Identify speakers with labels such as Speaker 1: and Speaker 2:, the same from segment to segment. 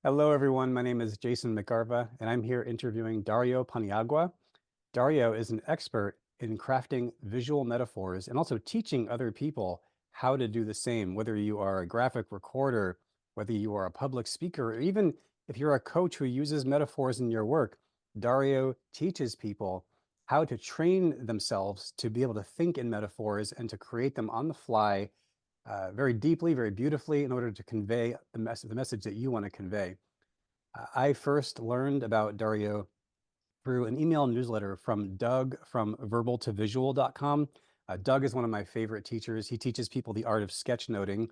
Speaker 1: Hello, everyone. My name is Jason McGarva, and I'm here interviewing Dario Paniagua. Dario is an expert in crafting visual metaphors and also teaching other people how to do the same, whether you are a graphic recorder, whether you are a public speaker, or even if you're a coach who uses metaphors in your work. Dario teaches people how to train themselves to be able to think in metaphors and to create them on the fly very deeply, very beautifully in order to convey the message that you want to convey. I first learned about Dario through an email newsletter from Doug from verbaltovisual.com. Doug is one of my favorite teachers. He teaches people the art of sketchnoting.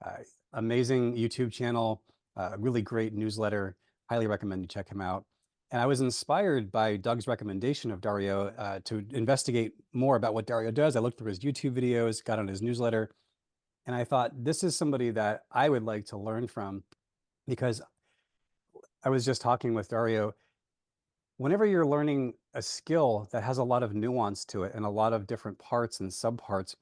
Speaker 1: Uh, Amazing YouTube channel, really great newsletter. Highly recommend you check him out. And I was inspired by Doug's recommendation of Dario to investigate more about what Dario does. I looked through his YouTube videos, got on his newsletter, and I thought this is somebody that I would like to learn from because I was just talking with Dario. Whenever you're learning a skill that has a lot of nuance to it and a lot of different parts and subparts,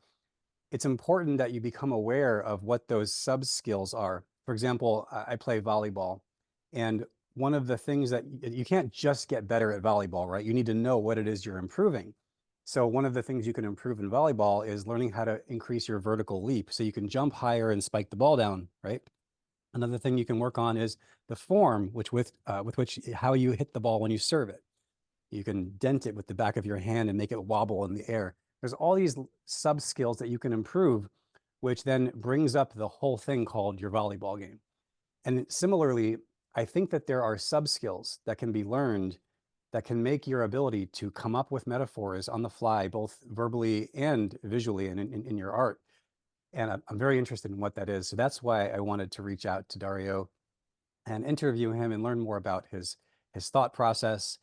Speaker 1: it's important that you become aware of what those sub skills are. For example, I play volleyball, and one of the things that you can't just get better at volleyball, right? You need to know what it is you're improving. So one of the things you can improve in volleyball is learning how to increase your vertical leap so you can jump higher and spike the ball down, right? Another thing you can work on is the form, which with which how you hit the ball when you serve it. You can dent it with the back of your hand and make it wobble in the air. There's all these sub skills that you can improve, which then brings up the whole thing called your volleyball game. And similarly, I think that there are sub skills that can be learned that can make your ability to come up with metaphors on the fly, both verbally and visually and in your art. And I'm very interested in what that is. So that's why I wanted to reach out to Dario and interview him and learn more about his thought process,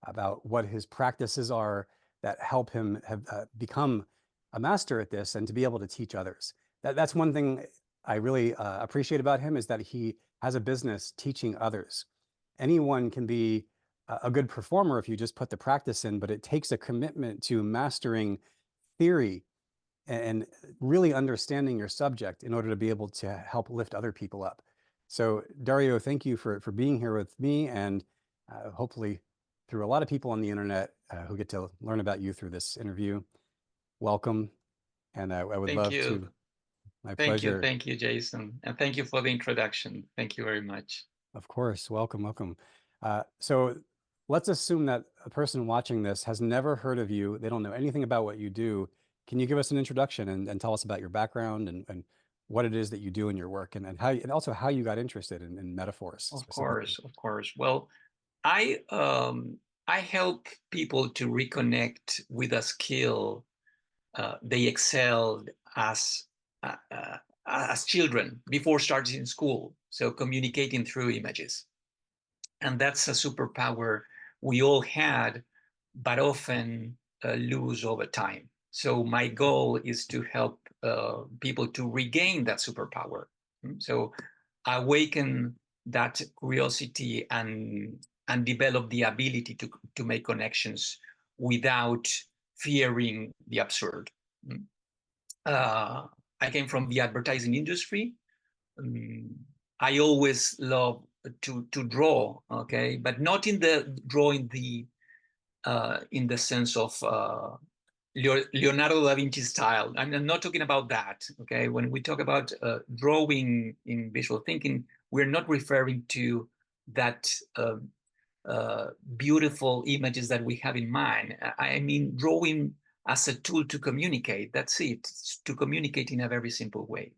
Speaker 1: about what his practices are that help him have become a master at this and to be able to teach others. That's one thing I really appreciate about him is that he has a business teaching others. Anyone can be a good performer if you just put the practice in, but it takes a commitment to mastering theory and really understanding your subject in order to be able to help lift other people up. So Dario, thank you for being here with me and hopefully through a lot of people on the internet who get to learn about you through this interview. Welcome. And I would
Speaker 2: Thank
Speaker 1: love
Speaker 2: you.
Speaker 1: to, my pleasure.
Speaker 2: Thank you, Jason. And thank you for the introduction. Thank you very much.
Speaker 1: Of course, welcome, welcome. So let's assume that a person watching this has never heard of you. They don't know anything about what you do. Can you give us an introduction and tell us about your background and what it is that you do in your work and how and also how you got interested in metaphors specifically?
Speaker 2: Of course. Well, I I help people to reconnect with a skill they excelled uh, uh, as children before starting school. So communicating through images, and that's a superpower we all had, but often lose over time. So my goal is to help people to regain that superpower. So awaken that curiosity and develop the ability to make connections without fearing the absurd. Uh, I came from the advertising industry. Um, I always love to draw, okay, but not in the drawing the in the sense of Leonardo da Vinci style. I'm not talking about that. Okay, when we talk about drawing in visual thinking, we're not referring to that beautiful images that we have in mind. I mean, drawing as a tool to communicate. That's it. To communicate in a very simple way.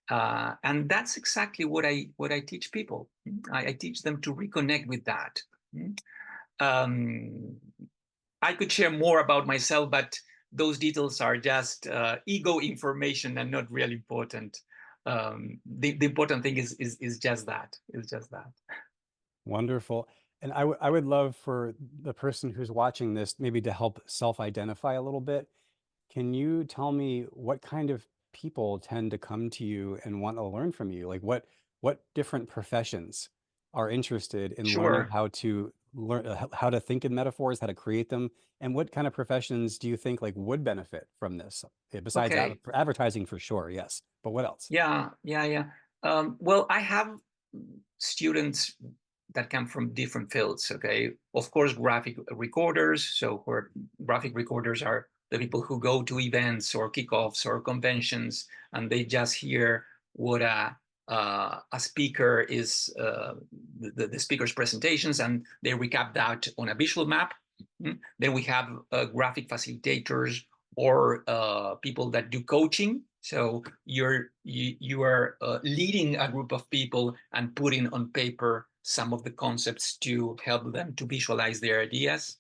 Speaker 2: And that's exactly what I teach people. I teach them to reconnect with that. Um, I could share more about myself, but those details are just ego information and not really important. The important thing is just that. Is just that.
Speaker 1: Wonderful. And I would love for the person who's watching this maybe to help self-identify a little bit. Can you tell me what kind of people tend to come to you and want to learn from you? Like what different professions are interested in learning
Speaker 2: Sure.
Speaker 1: how to learn how to think in metaphors, how to create them, and what kind of professions do you think like would benefit from this? Besides
Speaker 2: Okay.
Speaker 1: advertising for sure, yes. But what else?
Speaker 2: Yeah. Well, I have. students that come from different fields. Okay, of course, graphic recorders. So where graphic recorders are the people who go to events or kickoffs or conventions, and they just hear what a speaker is, the speaker's presentations, and they recap that on a visual map. Then we have graphic facilitators or people that do coaching. So you are leading a group of people and putting on paper some of the concepts to help them to visualize their ideas.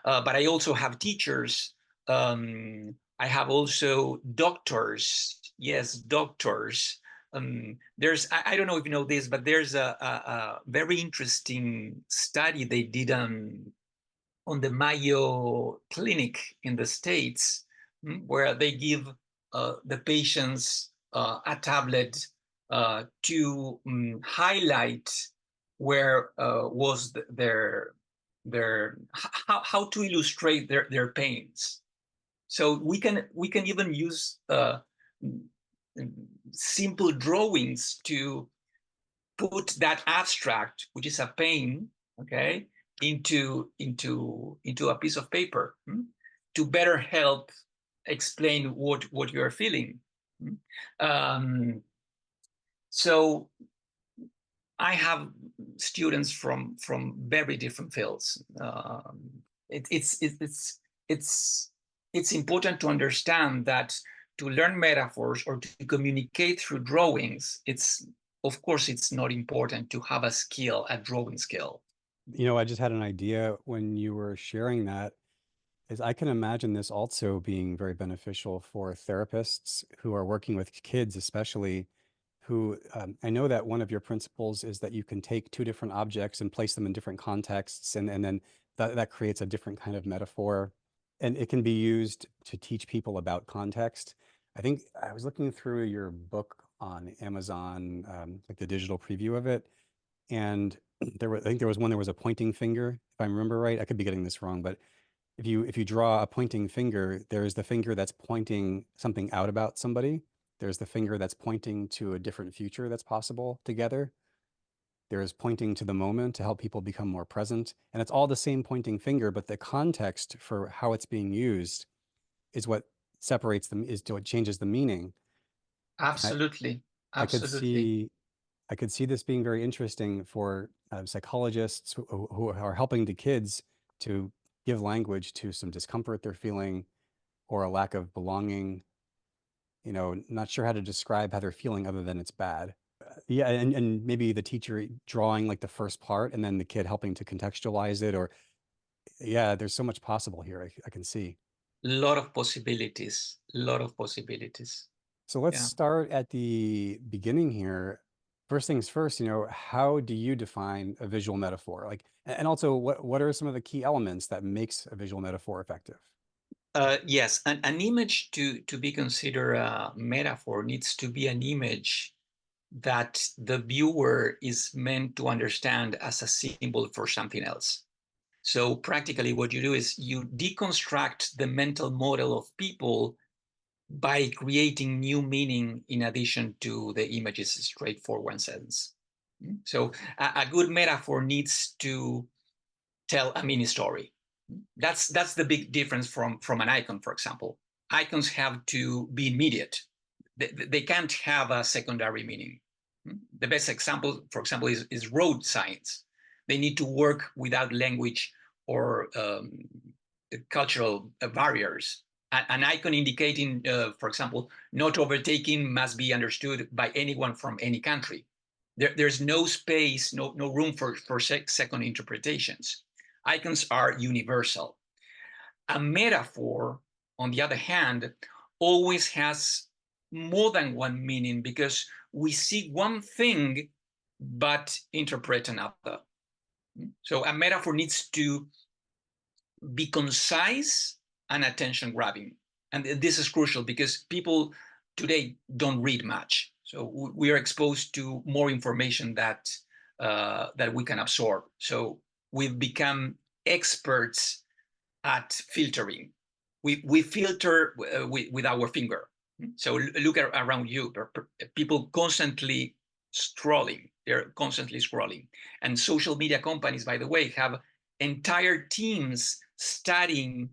Speaker 2: But I also have teachers. I have also doctors. Yes, doctors. I don't know if you know this, but there's a very interesting study they did on the Mayo Clinic in the States, where they give the patients a tablet to highlight where was their how to illustrate their pains. So we can even use simple drawings to put that abstract, which is a pain, okay, into a piece of paper to better help explain what you are feeling. So I have students from very different fields. It's important to understand that to learn metaphors or to communicate through drawings, of course it's not important to have a drawing skill.
Speaker 1: You know, I just had an idea when you were sharing that, is I can imagine this also being very beneficial for therapists who are working with kids, especially who I know that one of your principles is that you can take two different objects and place them in different contexts, and then that creates a different kind of metaphor, and it can be used to teach people about context. I think I was looking through your book on Amazon, like the digital preview of it, and I think there was one, there was a pointing finger, if I remember right. I could be getting this wrong, but if you draw a pointing finger, there's the finger that's pointing something out about somebody. There's the finger that's pointing to a different future that's possible together. There's pointing to the moment to help people become more present. And it's all the same pointing finger, but the context for how it's being used is what separates them, is what changes the meaning. And
Speaker 2: Absolutely,
Speaker 1: I could
Speaker 2: absolutely.
Speaker 1: see I could see this being very interesting for psychologists who are helping the kids to give language to some discomfort they're feeling or a lack of belonging, you know, not sure how to describe how they're feeling other than it's bad. Yeah, and maybe the teacher drawing like the first part and then the kid helping to contextualize it, or yeah, there's so much possible here. I can see.
Speaker 2: Lot of possibilities, lot of possibilities.
Speaker 1: So let's
Speaker 2: Yeah.
Speaker 1: start at the beginning here. First things first, you know, how do you define a visual metaphor? Like, and also what are some of the key elements that makes a visual metaphor effective?
Speaker 2: Yes, an image to be considered a metaphor needs to be an image that the viewer is meant to understand as a symbol for something else. So practically what you do is you deconstruct the mental model of people by creating new meaning in addition to the image's straightforward sense. So a good metaphor needs to tell a mini story. That's the big difference from an icon, for example. Icons have to be immediate. They can't have a secondary meaning. The best example, for example, is road signs. They need to work without language or cultural barriers. An icon indicating, for example, not overtaking must be understood by anyone from any country. There's no space, no room for second interpretations. Icons are universal. A metaphor, on the other hand, always has more than one meaning because we see one thing but interpret another. So a metaphor needs to be concise and attention grabbing. And this is crucial because people today don't read much. So we are exposed to more information that we can absorb. So we've become experts at filtering. We filter with our finger. So look around you. People constantly scrolling. They're constantly scrolling. And social media companies, by the way, have entire teams studying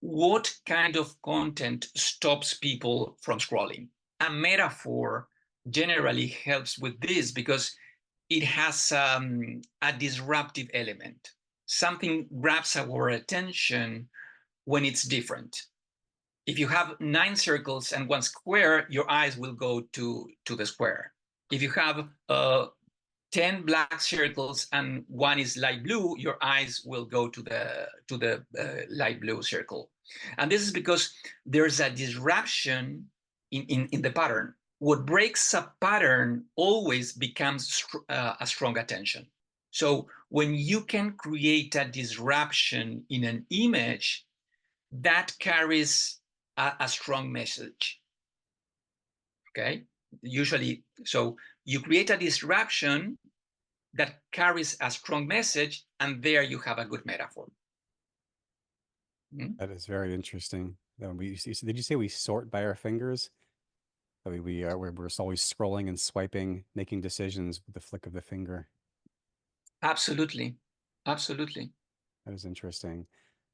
Speaker 2: what kind of content stops people from scrolling. A metaphor generally helps with this because it has a disruptive element. Something grabs our attention when it's different. If you have 9 circles and 1 square, your eyes will go to the square. If you have 10 black circles and 1 is light blue, your eyes will go to the light blue circle. And this is because there's a disruption in the pattern. What breaks a pattern always becomes a strong attention. So when you can create a disruption in an image, that carries a strong message. Okay, usually, so you create a disruption that carries a strong message, and there you have a good metaphor.
Speaker 1: That is very interesting. Did you say we sort by our fingers? I mean, we're always scrolling and swiping, making decisions with the flick of the finger.
Speaker 2: Absolutely, absolutely.
Speaker 1: That is interesting.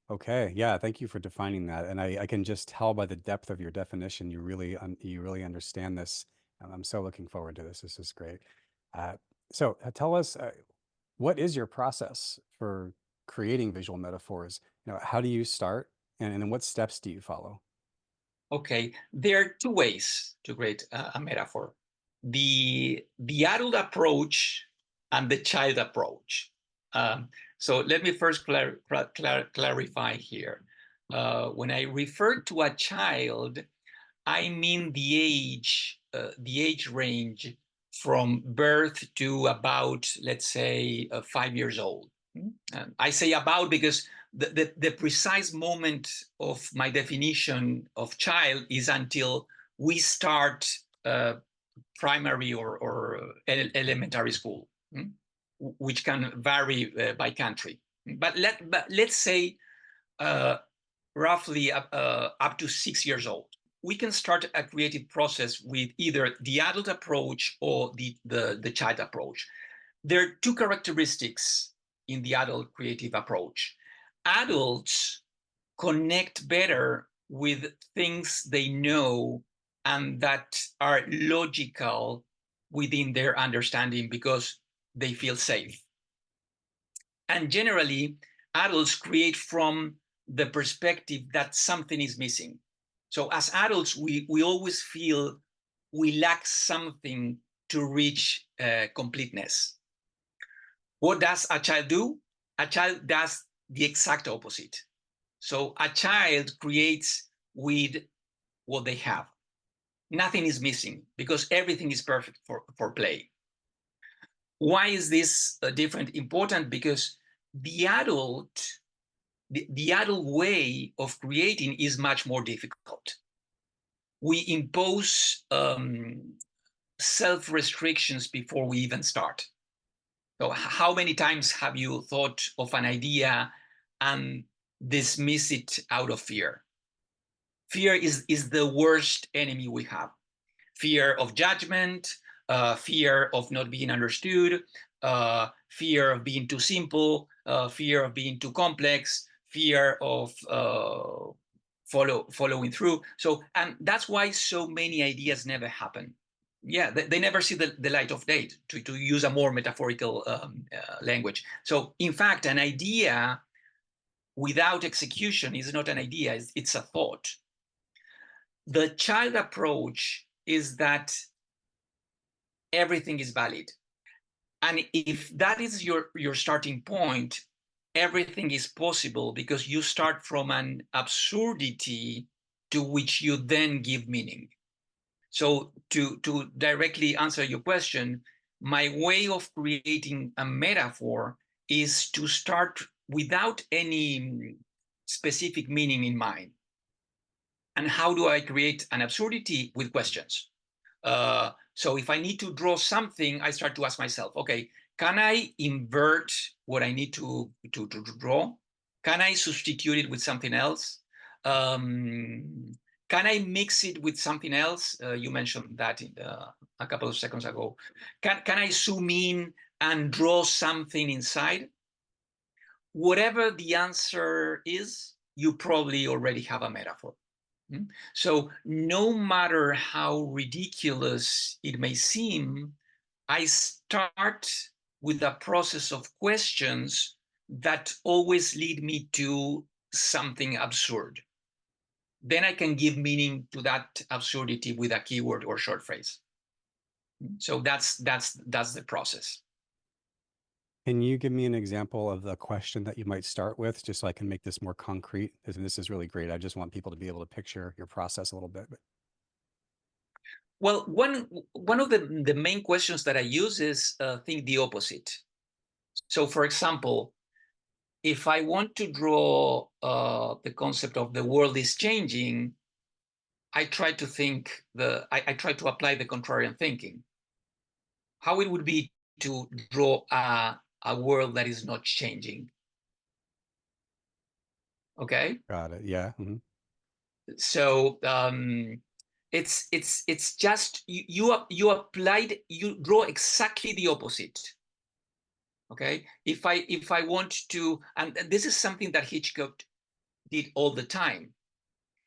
Speaker 1: Okay, yeah, thank you for defining that. And I can just tell by the depth of your definition, you really understand this. And I'm so looking forward to this. This is great. Uh, so tell us, what is your process for creating visual metaphors? How do you start, and what steps do you follow?
Speaker 2: Okay, there are 2 ways to create a metaphor. The adult approach and the child approach. So let me first clarify here. When I refer to a child, I mean the age range from birth to about, let's say, 5 years old. I say about because the precise moment of my definition of child is until we start primary or elementary school, which can vary by country. But let's say roughly up to 6 years old. We can start a creative process with either the adult approach or the child approach. There are 2 characteristics in the adult creative approach. Adults connect better with things they know and that are logical within their understanding because they feel safe. And generally, adults create from the perspective that something is missing. So as adults, we always feel we lack something to reach completeness. What does a child do? A child does the exact opposite. So a child creates with what they have. Nothing is missing because everything is perfect for play. Why is this important? Because the adult way of creating is much more difficult. We impose self-restrictions before we even start. So how many times have you thought of an idea and dismiss it out of fear? Fear is the worst enemy we have. Fear of judgment, fear of not being understood, fear of being too simple, fear of being too complex, fear of following through. So, and that's why so many ideas never happen. Yeah, they never see the light of day, to use a more metaphorical language. So, in fact, an idea without execution is not an idea, it's a thought. The child approach is that everything is valid. And if that is your starting point, everything is possible because you start from an absurdity to which you then give meaning. So to directly answer your question, my way of creating a metaphor is to start without any specific meaning in mind. And how do I create an absurdity? With questions. So if I need to draw something, I start to ask myself, okay, can I invert what I need to draw? Can I substitute it with something else? Can I mix it with something else? You mentioned that a couple of seconds ago. Can I zoom in and draw something inside? Whatever the answer is, you probably already have a metaphor. So no matter how ridiculous it may seem, I start with a process of questions that always lead me to something absurd. Then I can give meaning to that absurdity with a keyword or short phrase. So that's the process.
Speaker 1: Can you give me an example of the question that you might start with, just so I can make this more concrete? This is really great. I just want people to be able to picture your process a little bit.
Speaker 2: Well, one of the main questions that I use is think the opposite. So, for example, if I want to draw the concept of the world is changing, I try to think I try to apply the contrarian thinking. How it would be to draw a world that is not changing. Okay.
Speaker 1: Got it. Yeah.
Speaker 2: So it's just you applied, you draw exactly the opposite. Okay. If I want to, and this is something that Hitchcock did all the time,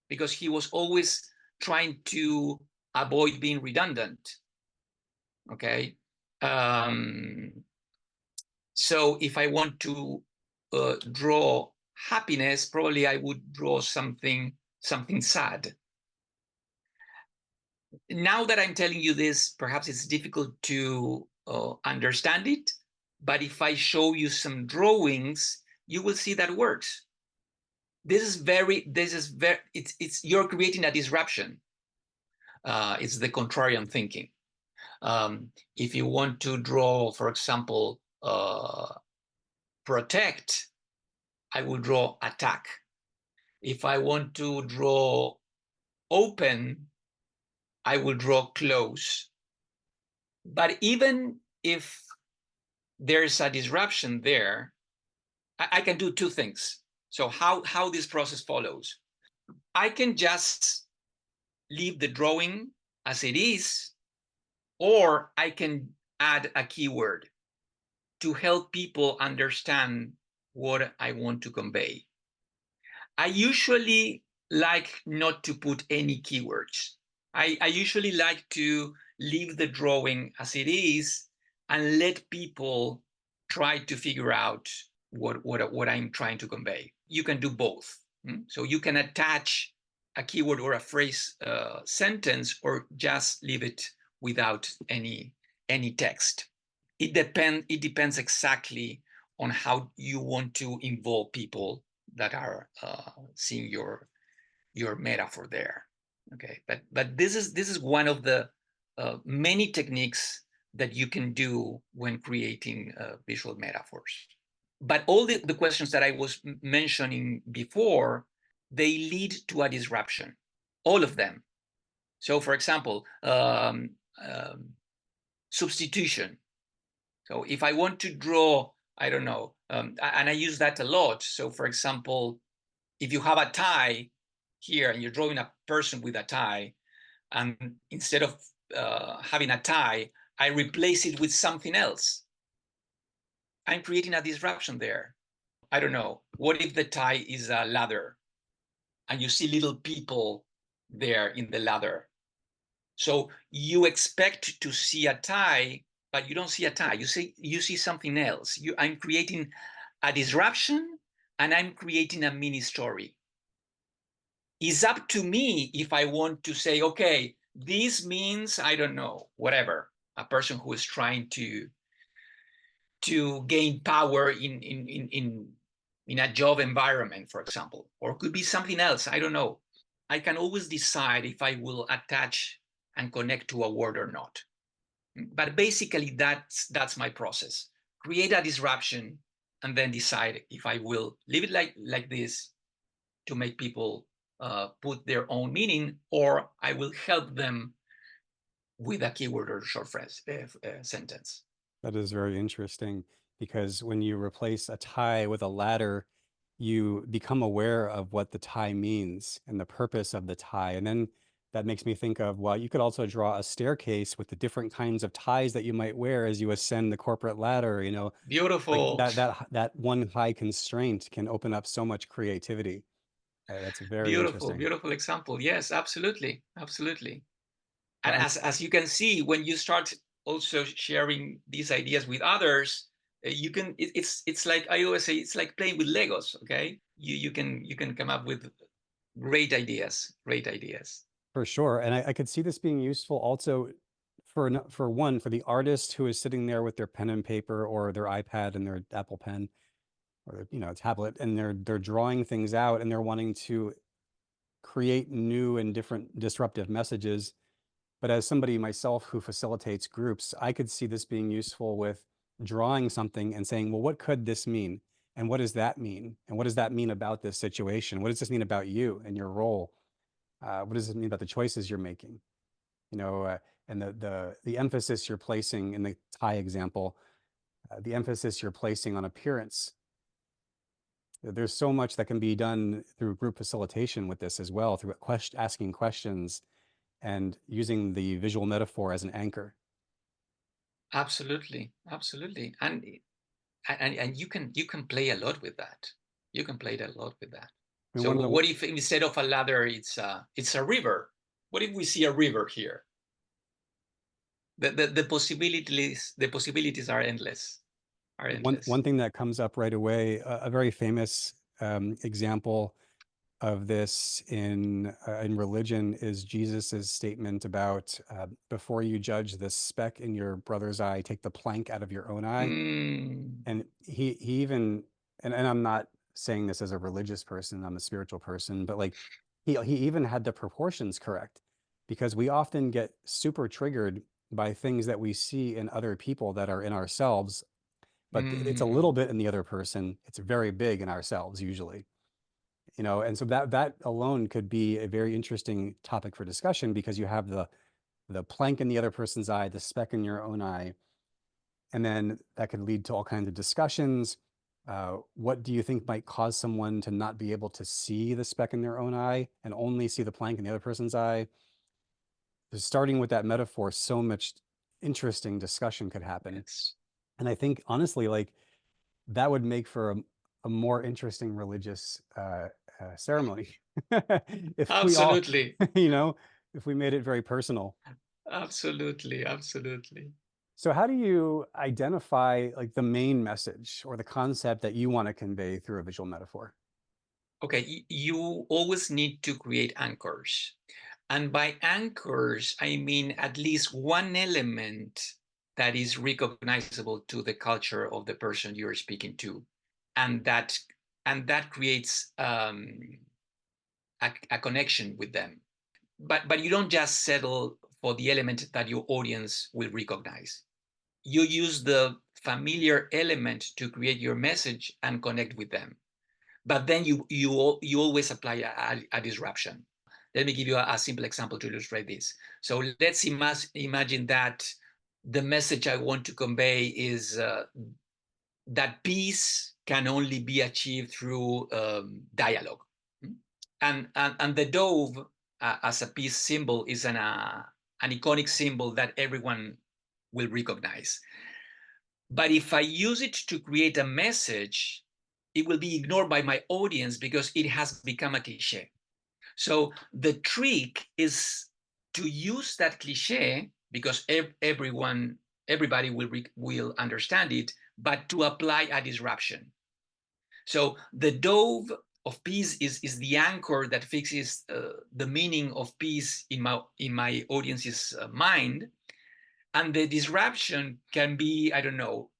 Speaker 2: because he was always trying to avoid being redundant. Okay. So if I want to draw happiness, probably I would draw something sad. Now that I'm telling you this, perhaps it's difficult to understand it, but if I show you some drawings, you will see that works. It's you're creating a disruption. It's the contrarian thinking. If you want to draw, for example, protect, I will draw attack. If I want to draw open, I will draw close. But even if there's a disruption there, I can do two things. So how this process follows. I can just leave the drawing as it is, or I can add a keyword to help people understand what I want to convey. I usually like not to put any keywords. I usually like to leave the drawing as it is and let people try to figure out what I'm trying to convey. You can do both. So you can attach a keyword or a phrase sentence, or just leave it without any text. It depends exactly on how you want to involve people that are seeing your metaphor there. Okay, but this is one of the many techniques that you can do when creating visual metaphors. But all the questions that I was mentioning before, they lead to a disruption, all of them. So, for example, substitution. So if I want to draw, I don't know, and I use that a lot. So, for example, if you have a tie here and you're drawing a person with a tie, and instead of having a tie, I replace it with something else, I'm creating a disruption there. I don't know. What if the tie is a ladder and you see little people there in the ladder? So you expect to see a tie, but you don't see a tie. You see something else. I'm creating a disruption, and I'm creating a mini story. It's up to me if I want to say, okay, this means, I don't know, whatever, a person who is trying to gain power in a job environment, for example, or could be something else. I don't know. I can always decide if I will attach and connect to a word or not. But basically, that's my process. Create a disruption and then decide if I will leave it like this to make people put their own meaning, or I will help them with a keyword or short phrase sentence.
Speaker 1: That is very interesting, because when you replace a tie with a ladder, you become aware of what the tie means and the purpose of the tie. And then that makes me think of, well, you could also draw a staircase with the different kinds of ties that you might wear as you ascend the corporate ladder, like
Speaker 2: Beautiful.
Speaker 1: that one high constraint can open up so much creativity. That's very
Speaker 2: Beautiful,
Speaker 1: interesting.
Speaker 2: beautiful example. Yes, absolutely, absolutely. And
Speaker 1: Well,
Speaker 2: as you can see, when you start also sharing these ideas with others, you can it's like I always say, it's like playing with Legos. Okay, you can come up with great ideas, great ideas.
Speaker 1: for sure. And I could see this being useful also for one, for the artist who is sitting there with their pen and paper or their iPad and their Apple Pen or tablet, and they're drawing things out and they're wanting to create new and different disruptive messages. But as somebody myself who facilitates groups, I could see this being useful with drawing something and saying, well, what could this mean? And what does that mean? And what does that mean about this situation? What does this mean about you and your role? What does it mean about the choices you're making? You know, and the emphasis you're placing in the tie example, the emphasis you're placing on appearance. There's so much that can be done through group facilitation with this as well, through asking questions and using the visual metaphor as an anchor.
Speaker 2: Absolutely, absolutely. And you can play a lot with that. You can play a lot with that.
Speaker 1: I mean,
Speaker 2: So
Speaker 1: one of the
Speaker 2: what if instead of a ladder, it's a river? What if we see a river here? The possibilities are endless. Are
Speaker 1: one
Speaker 2: endless.
Speaker 1: thing that comes up right away, a very famous example of this in religion is Jesus's statement about before you judge the speck in your brother's eye, take the plank out of your own eye.
Speaker 2: Mm,
Speaker 1: And he even and I'm not saying this as a religious person, I'm a spiritual person, but like he even had the proportions correct, because we often get super triggered by things that we see in other people that are in ourselves, but it's a little
Speaker 2: mm,
Speaker 1: bit in the other person, it's very big in ourselves usually. And so that alone could be a very interesting topic for discussion, because you have the plank in the other person's eye, the speck in your own eye, and then that could lead to all kinds of discussions. What do you think might cause someone to not be able to see the speck in their own eye and only see the plank in the other person's eye? Just starting with that metaphor, so much interesting discussion could happen.
Speaker 2: yes,
Speaker 1: And I think honestly, like that would make for a more interesting religious ceremony if we all,
Speaker 2: absolutely,
Speaker 1: you know, if we made it very personal.
Speaker 2: absolutely, absolutely.
Speaker 1: So how do you identify like the main message or the concept that you want to convey through a visual metaphor?
Speaker 2: Okay, you always need to create anchors. And by anchors, I mean at least one element that is recognizable to the culture of the person you're speaking to. And that creates a connection with them. But you don't just settle for the element that your audience will recognize. You use the familiar element to create your message and connect with them. But then you always apply a disruption. Let me give you a simple example to illustrate this. So let's imagine that the message I want to convey is that peace can only be achieved through dialogue. And the dove as a peace symbol is an iconic symbol that everyone will recognize. But if I use it to create a message, it will be ignored by my audience because it has become a cliche. So the trick is to use that cliche because everybody will understand it, but to apply a disruption. So the dove of peace is the anchor that fixes the meaning of peace in my audience's mind, and the disruption can be, I don't know,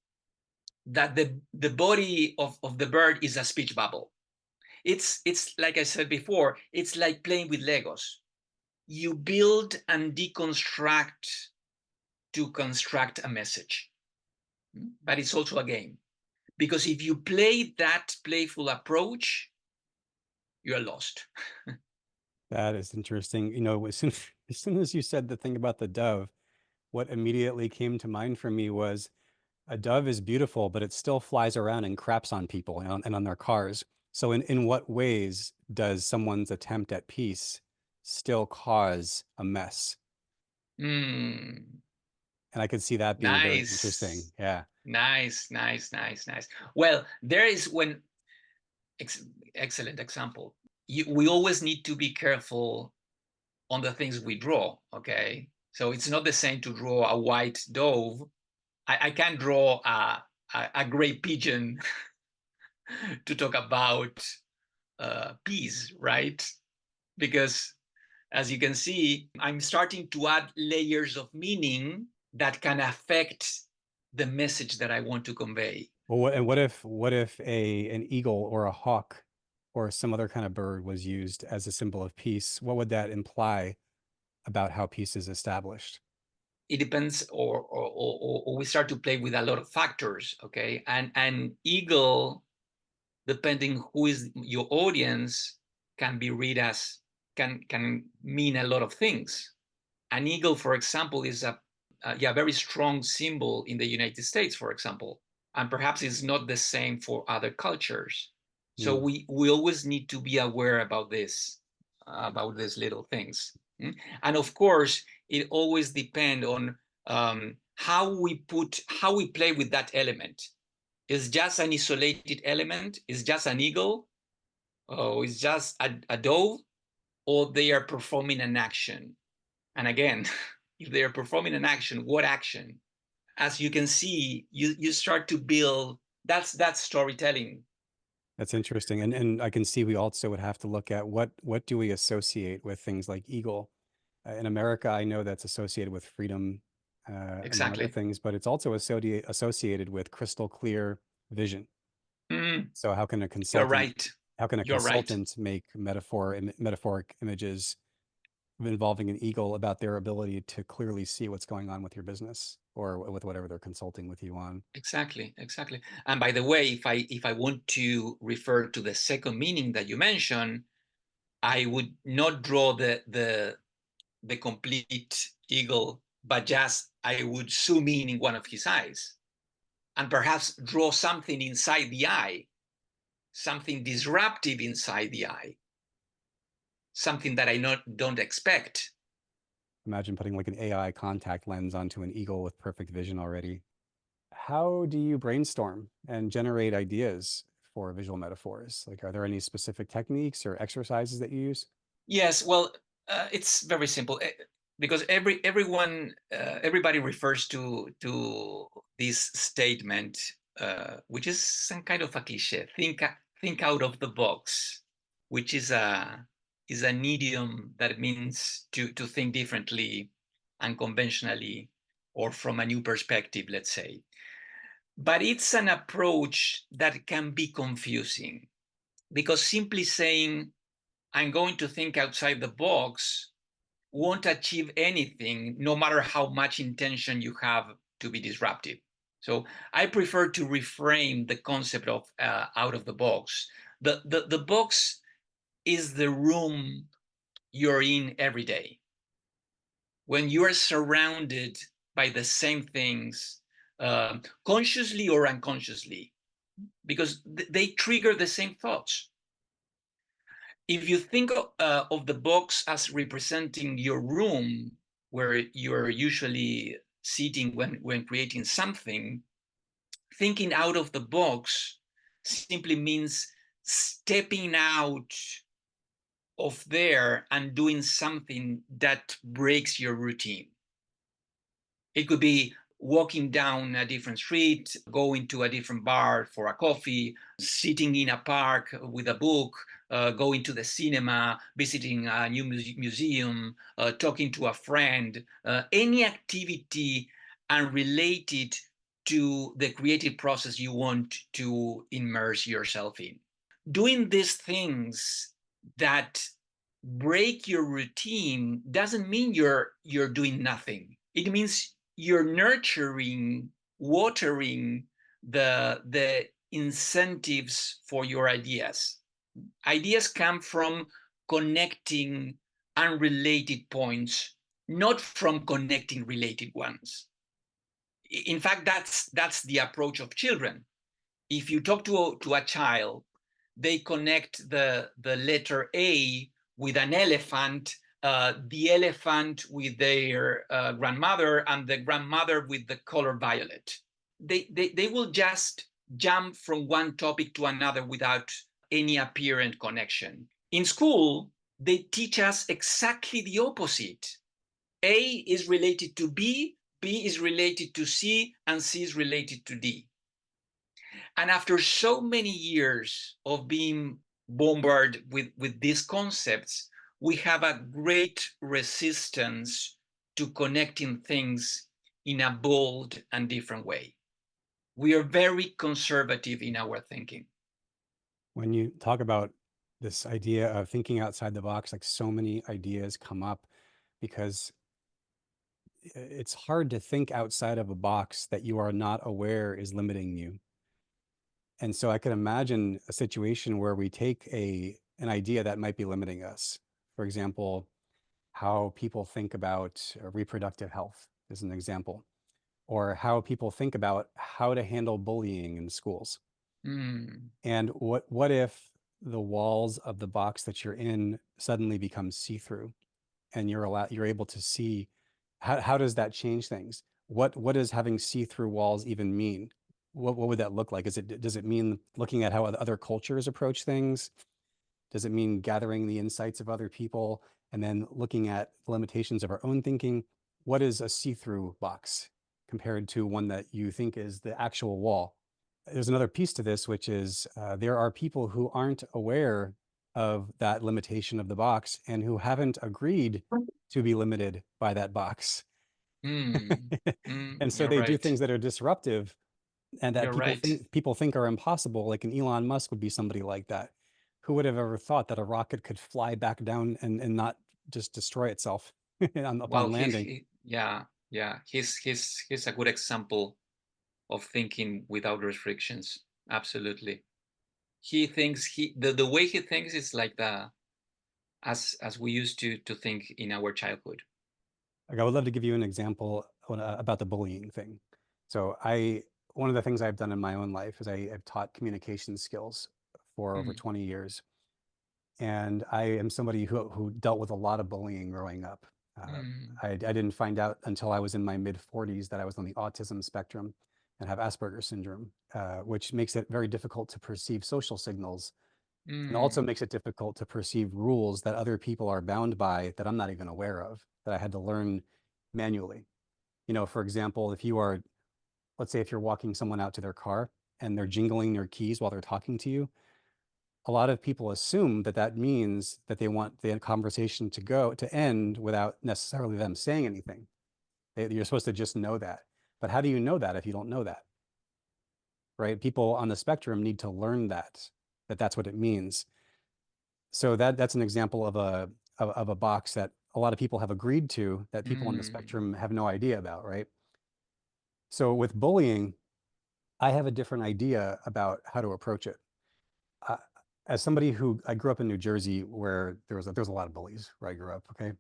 Speaker 2: that the body of the bird is a speech bubble. It's like I said before, it's like playing with Legos. You build and deconstruct to construct a message, but it's also a game, because if you play that playful approach, you're lost.
Speaker 1: That is interesting. As soon as you said the thing about the dove, what immediately came to mind for me was a dove is beautiful, but it still flies around and craps on people and on their cars. So in what ways does someone's attempt at peace still cause a mess?
Speaker 2: Hmm.
Speaker 1: And I could see that being very interesting.
Speaker 2: Nice.
Speaker 1: Yeah.
Speaker 2: Nice, nice, nice, nice. Well, there is when ex excellent example. We always need to be careful on the things we draw, okay? So it's not the same to draw a white dove. I can't draw a gray pigeon to talk about peace, right? Because as you can see, I'm starting to add layers of meaning that can affect the message that I want to convey.
Speaker 1: Well, what if an eagle or a hawk or some other kind of bird was used as a symbol of peace? What would that imply about how peace is established?
Speaker 2: It depends, or we start to play with a lot of factors, okay? And an eagle, depending who is your audience, can be read as can mean a lot of things. An eagle, for example, is a very strong symbol in the United States, for example, and perhaps it's not the same for other cultures. So
Speaker 1: Hmm.
Speaker 2: we always need to be aware about this, about these little things. And of course, it always depends on how we play with that element. Is just an isolated element? Is just an eagle? Oh, it's just a dove? Or they are performing an action? And again, if they are performing an action, what action? As you can see, you start to build. That's storytelling.
Speaker 1: That's interesting. And I can see we also would have to look at what do we associate with things like eagle. In America, I know that's associated with freedom, among other
Speaker 2: Exactly.
Speaker 1: things, but it's also associated with crystal clear vision.
Speaker 2: Mm,
Speaker 1: So
Speaker 2: you're right.
Speaker 1: how can a
Speaker 2: You're right.
Speaker 1: consultant make metaphoric images involving an eagle about their ability to clearly see what's going on with your business or with whatever they're consulting with you on?
Speaker 2: Exactly. Exactly. And by the way, if I want to refer to the second meaning that you mentioned, I would not draw the complete eagle, but just I would zoom in one of his eyes and perhaps draw something inside the eye, something disruptive inside the eye, something that don't expect.
Speaker 1: Imagine putting like an AI contact lens onto an eagle with perfect vision already. How do you brainstorm and generate ideas for visual metaphors? Like, are there any specific techniques or exercises that you use?
Speaker 2: Yes, well, it's very simple because everybody refers to this statement, which is some kind of a cliche. Think out of the box, which is an idiom that means to think differently, unconventionally, or from a new perspective, let's say. But it's an approach that can be confusing because simply saying I'm going to think outside the box won't achieve anything, no matter how much intention you have to be disruptive. So I prefer to reframe the concept of out of the box. The box is the room you're in every day. When you are surrounded by the same things, consciously or unconsciously, because they trigger the same thoughts. If you think of the box as representing your room where you're usually sitting when creating something, thinking out of the box simply means stepping out of there and doing something that breaks your routine. It could be walking down a different street, going to a different bar for a coffee, sitting in a park with a book, going to the cinema, visiting a new museum, talking to a friend, any activity unrelated to the creative process you want to immerse yourself in. Doing these things that break your routine doesn't mean you're doing nothing. It means you're nurturing, watering the incentives for your ideas. Ideas come from connecting unrelated points, not from connecting related ones. In fact, that's the approach of children. If you talk to a child they connect the letter A with an elephant, the elephant with their grandmother, and the grandmother with the color violet. They will just jump from one topic to another without any apparent connection. In school, they teach us exactly the opposite. A is related to B, B is related to C, and C is related to D. And after so many years of being bombarded with these concepts, we have a great resistance to connecting things in a bold and different way. We are very conservative in our thinking.
Speaker 1: When you talk about this idea of thinking outside the box, like so many ideas come up because it's hard to think outside of a box that you are not aware is limiting you. And so I can imagine a situation where we take an idea that might be limiting us. For example, how people think about reproductive health is an example, or how people think about how to handle bullying in schools.
Speaker 2: Mm.
Speaker 1: And what if the walls of the box that you're in suddenly become see-through and you're able to see how does that change things? What does having see-through walls even mean? What would that look like? Does it mean looking at how other cultures approach things? Does it mean gathering the insights of other people and then looking at the limitations of our own thinking? What is a see-through box compared to one that you think is the actual wall? There's another piece to this, which is there are people who aren't aware of that limitation of the box and who haven't agreed to be limited by that box.
Speaker 2: Mm. Mm.
Speaker 1: And so
Speaker 2: You're
Speaker 1: they do
Speaker 2: right.
Speaker 1: things that are disruptive and that
Speaker 2: You're right.
Speaker 1: people think are impossible. Like an Elon Musk would be somebody like that. Who would have ever thought that a rocket could fly back down and not just destroy itself
Speaker 2: Well,
Speaker 1: upon landing?
Speaker 2: yeah. He's a good example of thinking without restrictions. Absolutely. He thinks the way he thinks is like the as we used to think in our childhood.
Speaker 1: Like I would love to give you an example about the bullying thing. So one of the things I've done in my own life is I've taught communication skills for over
Speaker 2: Mm.
Speaker 1: 20 years. And I am somebody who dealt with a lot of bullying growing up.
Speaker 2: Mm.
Speaker 1: I didn't find out until I was in my mid 40s that I was on the autism spectrum and have Asperger's syndrome, which makes it very difficult to perceive social signals and also
Speaker 2: Mm.
Speaker 1: makes it difficult to perceive rules that other people are bound by that I'm not even aware of, that I had to learn manually. You know, for example, let's say if you're walking someone out to their car and they're jingling their keys while they're talking to you, a lot of people assume that that means that they want the conversation to end without necessarily them saying anything. You're supposed to just know that. But how do you know that if you don't know that? Right? People on the spectrum need to learn that that's what it means. So that's an example of a box that a lot of people have agreed to that people on the
Speaker 2: Mm.
Speaker 1: spectrum have no idea about, right? So with bullying, I have a different idea about how to approach it. Uh, as somebody who I grew up in New Jersey, where there's a lot of bullies where I grew up, okay?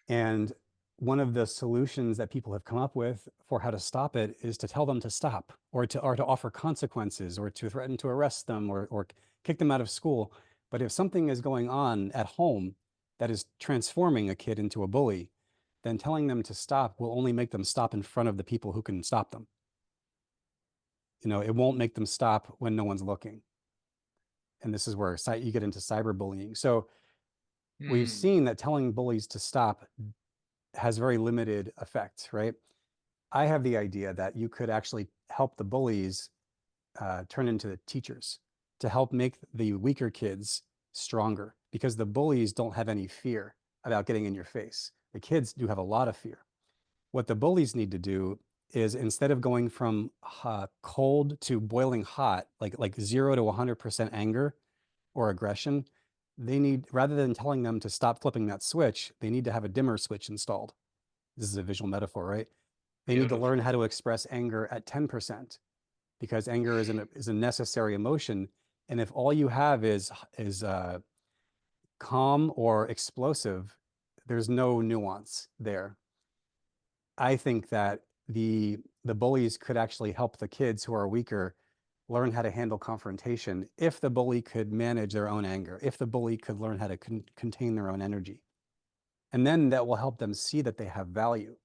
Speaker 1: And one of the solutions that people have come up with for how to stop it is to tell them to stop, or to offer consequences, or to threaten to arrest them, or kick them out of school. But if something is going on at home that is transforming a kid into a bully, then telling them to stop will only make them stop in front of the people who can stop them. You know, it won't make them stop when no one's looking. And this is where you get into cyberbullying. So we've
Speaker 2: Mm.
Speaker 1: seen that telling bullies to stop has very limited effect, right? I have the idea that you could actually help the bullies turn into the teachers to help make the weaker kids stronger because the bullies don't have any fear about getting in your face. The kids do have a lot of fear. What the bullies need to do is instead of going from cold to boiling hot, like 0 to 100% anger or aggression, they need, rather than telling them to stop flipping that switch, they need to have a dimmer switch installed. This is a visual metaphor, right? They need to learn
Speaker 2: Beautiful.
Speaker 1: how to express anger at 10% because anger is a necessary emotion. And if all you have is calm or explosive, there's no nuance there. I think that the bullies could actually help the kids who are weaker learn how to handle confrontation if the bully could manage their own anger, if the bully could learn how to contain their own energy. And then that will help them see that they have value.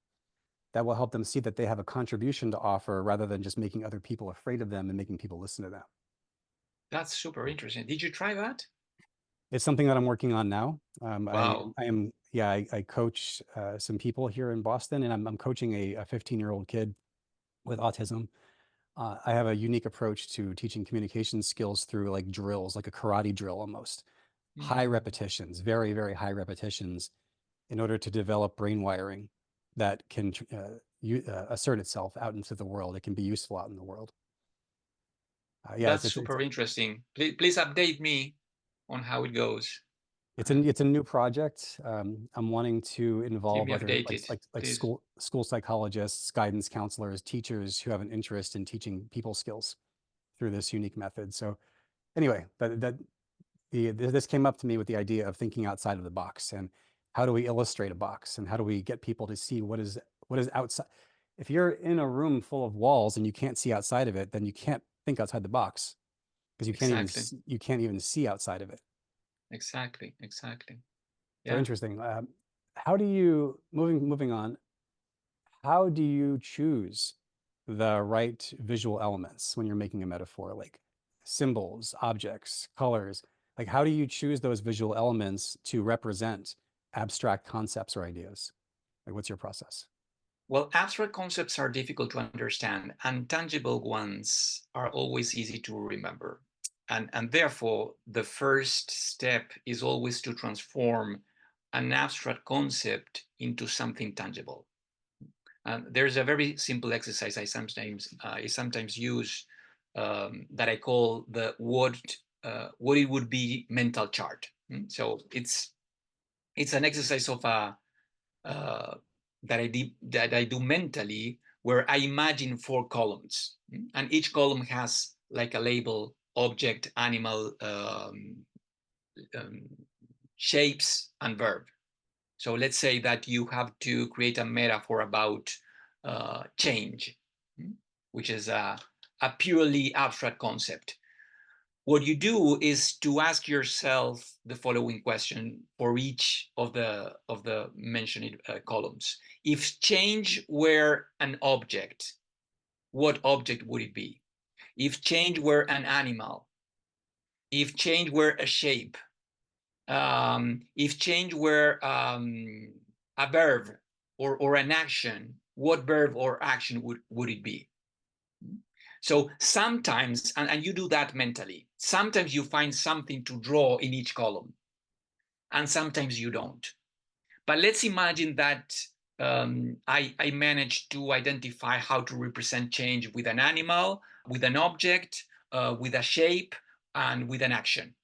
Speaker 1: That will help them see that they have a contribution to offer rather than just making other people afraid of them and making people listen to them.
Speaker 2: That's super interesting. Did you try that?
Speaker 1: It's something that I'm working on now.
Speaker 2: Wow.
Speaker 1: I coach some people here in Boston, and I'm coaching a 15-year-old kid with autism. I have a unique approach to teaching communication skills through like drills, like a karate drill almost. High
Speaker 2: Mm,
Speaker 1: repetitions, very, very high repetitions in order to develop brain wiring that can assert itself out into the world. It can be useful out in the world. Yeah,
Speaker 2: that's super interesting. Please update me on how it goes.
Speaker 1: it's a new project. I'm wanting to
Speaker 2: Keep
Speaker 1: involve
Speaker 2: me
Speaker 1: other
Speaker 2: updated,
Speaker 1: like
Speaker 2: please.
Speaker 1: school psychologists, guidance counselors, teachers who have an interest in teaching people skills through this unique method. So anyway, this came up to me with the idea of thinking outside of the box and how do we illustrate a box and how do we get people to see what is outside. If you're in a room full of walls and you can't see outside of it, then you can't think outside the box because
Speaker 2: Exactly.
Speaker 1: you can't even see outside of it.
Speaker 2: Exactly. Exactly.
Speaker 1: So
Speaker 2: Yeah.
Speaker 1: interesting. How do you moving on? How do you choose the right visual elements when you're making a metaphor, like symbols, objects, colors? Like, how do you choose those visual elements to represent abstract concepts or ideas? Like, what's your process?
Speaker 2: Well, abstract concepts are difficult to understand, and tangible ones are always easy to remember. And therefore, the first step is always to transform an abstract concept into something tangible. There's a very simple exercise I sometimes use that I call the what it would be mental chart. So it's an exercise of a uh, that I do mentally, where I imagine 4 columns, and each column has like a label: object, animal, um, shapes, and verb. So let's say that you have to create a metaphor about change, which is a purely abstract concept. What you do is to ask yourself the following question for each of the mentioned columns. If change were an object, what object would it be? If change were an animal, if change were a shape, if change were a verb or an action, what verb or action would it be? So sometimes, and you do that mentally, sometimes you find something to draw in each column, and sometimes you don't. But let's imagine that I managed to identify how to represent change with an animal, with an object, with a shape, and with an action.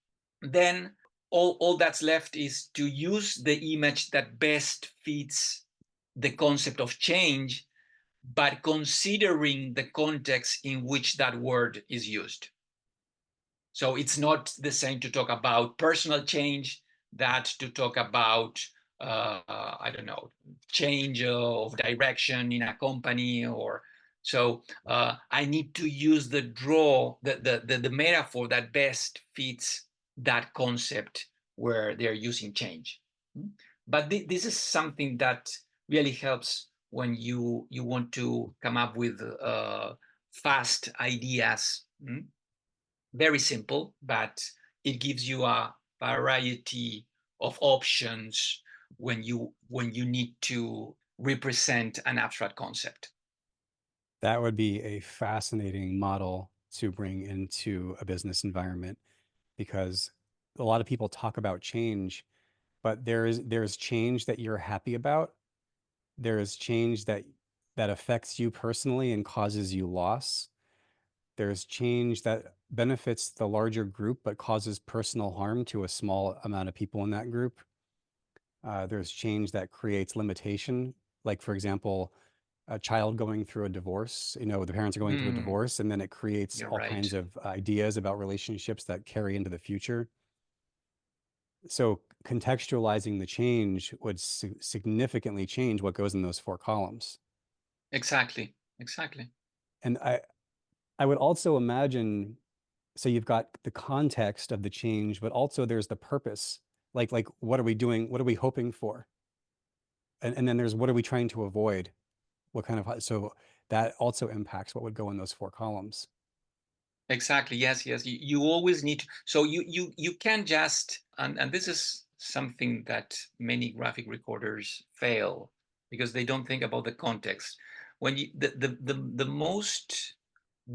Speaker 2: Then all that's left is to use the image that best fits the concept of change, but considering the context in which that word is used. So it's not the same to talk about personal change that to talk about, I don't know, change of direction in a company. Or so I need to use the metaphor that best fits that concept where they're using change. But this is something that really helps when you want to come up with fast ideas. Very simple, but it gives you a variety of options when you need to represent an abstract concept.
Speaker 1: That would be a fascinating model to bring into a business environment because a lot of people talk about change, but there's change that you're happy about. There is change that affects you personally and causes you loss. There's change that benefits the larger group but causes personal harm to a small amount of people in that group. There's change that creates limitation, like for example, a child going through a divorce. You know, the parents are going through a divorce, and then it creates
Speaker 2: You're
Speaker 1: all kinds
Speaker 2: right.
Speaker 1: of ideas about relationships that carry into the future. So contextualizing the change would significantly change what goes in those 4 columns.
Speaker 2: Exactly. Exactly.
Speaker 1: And I would also imagine, so you've got the context of the change, but also there's the purpose. Like what are we doing? What are we hoping for? And then there's what are we trying to avoid? What kind of, so that also impacts what would go in those four columns.
Speaker 2: Exactly. Yes, yes. You always need to, so you can't just, and this is something that many graphic recorders fail because they don't think about the context. When you the most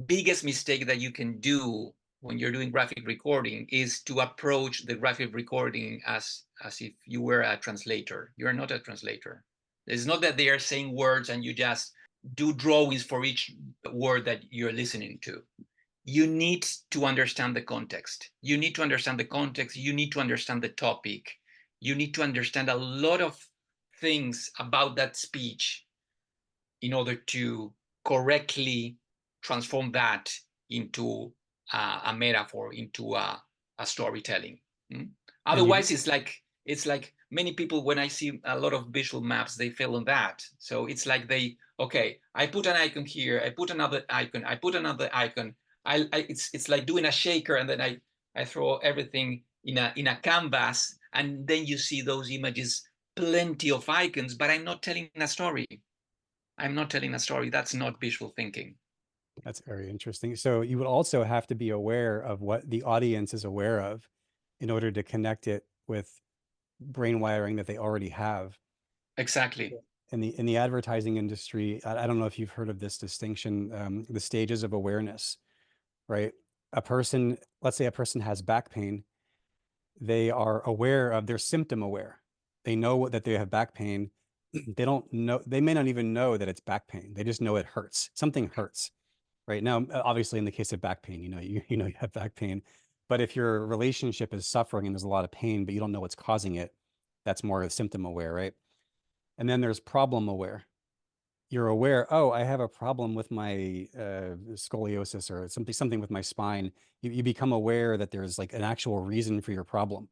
Speaker 2: biggest mistake that you can do when you're doing graphic recording is to approach the graphic recording as if you were a translator. You're not a translator. It's not that they are saying words and you just do drawings for each word that you're listening to. You need to understand the context. You need to understand the context. You need to understand the topic. You need to understand a lot of things about that speech in order to correctly transform that into a metaphor, into a storytelling. Mm?
Speaker 1: And you,
Speaker 2: Otherwise, it's like many people when I see a lot of visual maps, they fail on that. So it's like okay, I put an icon here, I put another icon, I put another icon. It's like doing a shaker, and then I throw everything in a canvas, and then you see those images, plenty of icons, but I'm not telling a story. I'm not telling a story. That's not visual thinking.
Speaker 1: that's very interesting. So you would also have to be aware of what the audience is aware of in order to connect it with brain wiring that they already have.
Speaker 2: Exactly.
Speaker 1: In the advertising industry, I don't know if you've heard of this distinction, the stages of awareness, right? A person, let's say a person has back pain, they are aware of, they're symptom aware. They know that they have back pain. They don't know, they may not even know that it's back pain. They just know it hurts. Something hurts. Right now, obviously, in the case of back pain, you have back pain. But if your relationship is suffering and there's a lot of pain, but you don't know what's causing it, that's more symptom aware, right? And then there's problem aware. You're aware, oh, I have a problem with my scoliosis or something with my spine. You become aware that there's like an actual reason for your problem.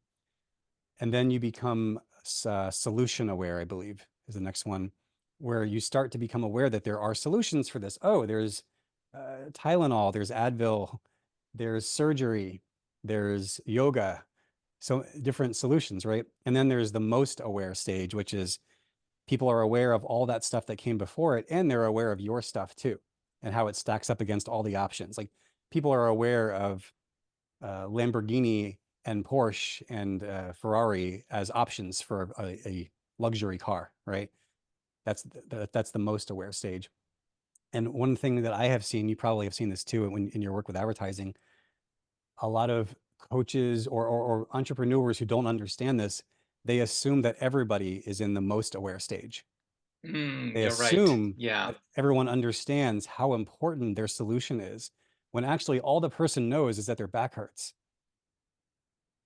Speaker 1: And then you become solution aware, I believe, is the next one, where you start to become aware that there are solutions for this. Oh, there's Tylenol, there's Advil, there's surgery, there's yoga, so different solutions, right? And then there's the most aware stage, which is people are aware of all that stuff that came before it, and they're aware of your stuff too, and how it stacks up against all the options. Like people are aware of Lamborghini and Porsche and Ferrari as options for a luxury car, right? That's the most aware stage. And one thing that I have seen, you probably have seen this too when in your work with advertising, a lot of coaches or entrepreneurs who don't understand this, they assume that everybody is in the most aware stage. They
Speaker 2: You're right.
Speaker 1: assume
Speaker 2: Yeah.
Speaker 1: that everyone understands how important their solution is, when actually all the person knows is that their back hurts.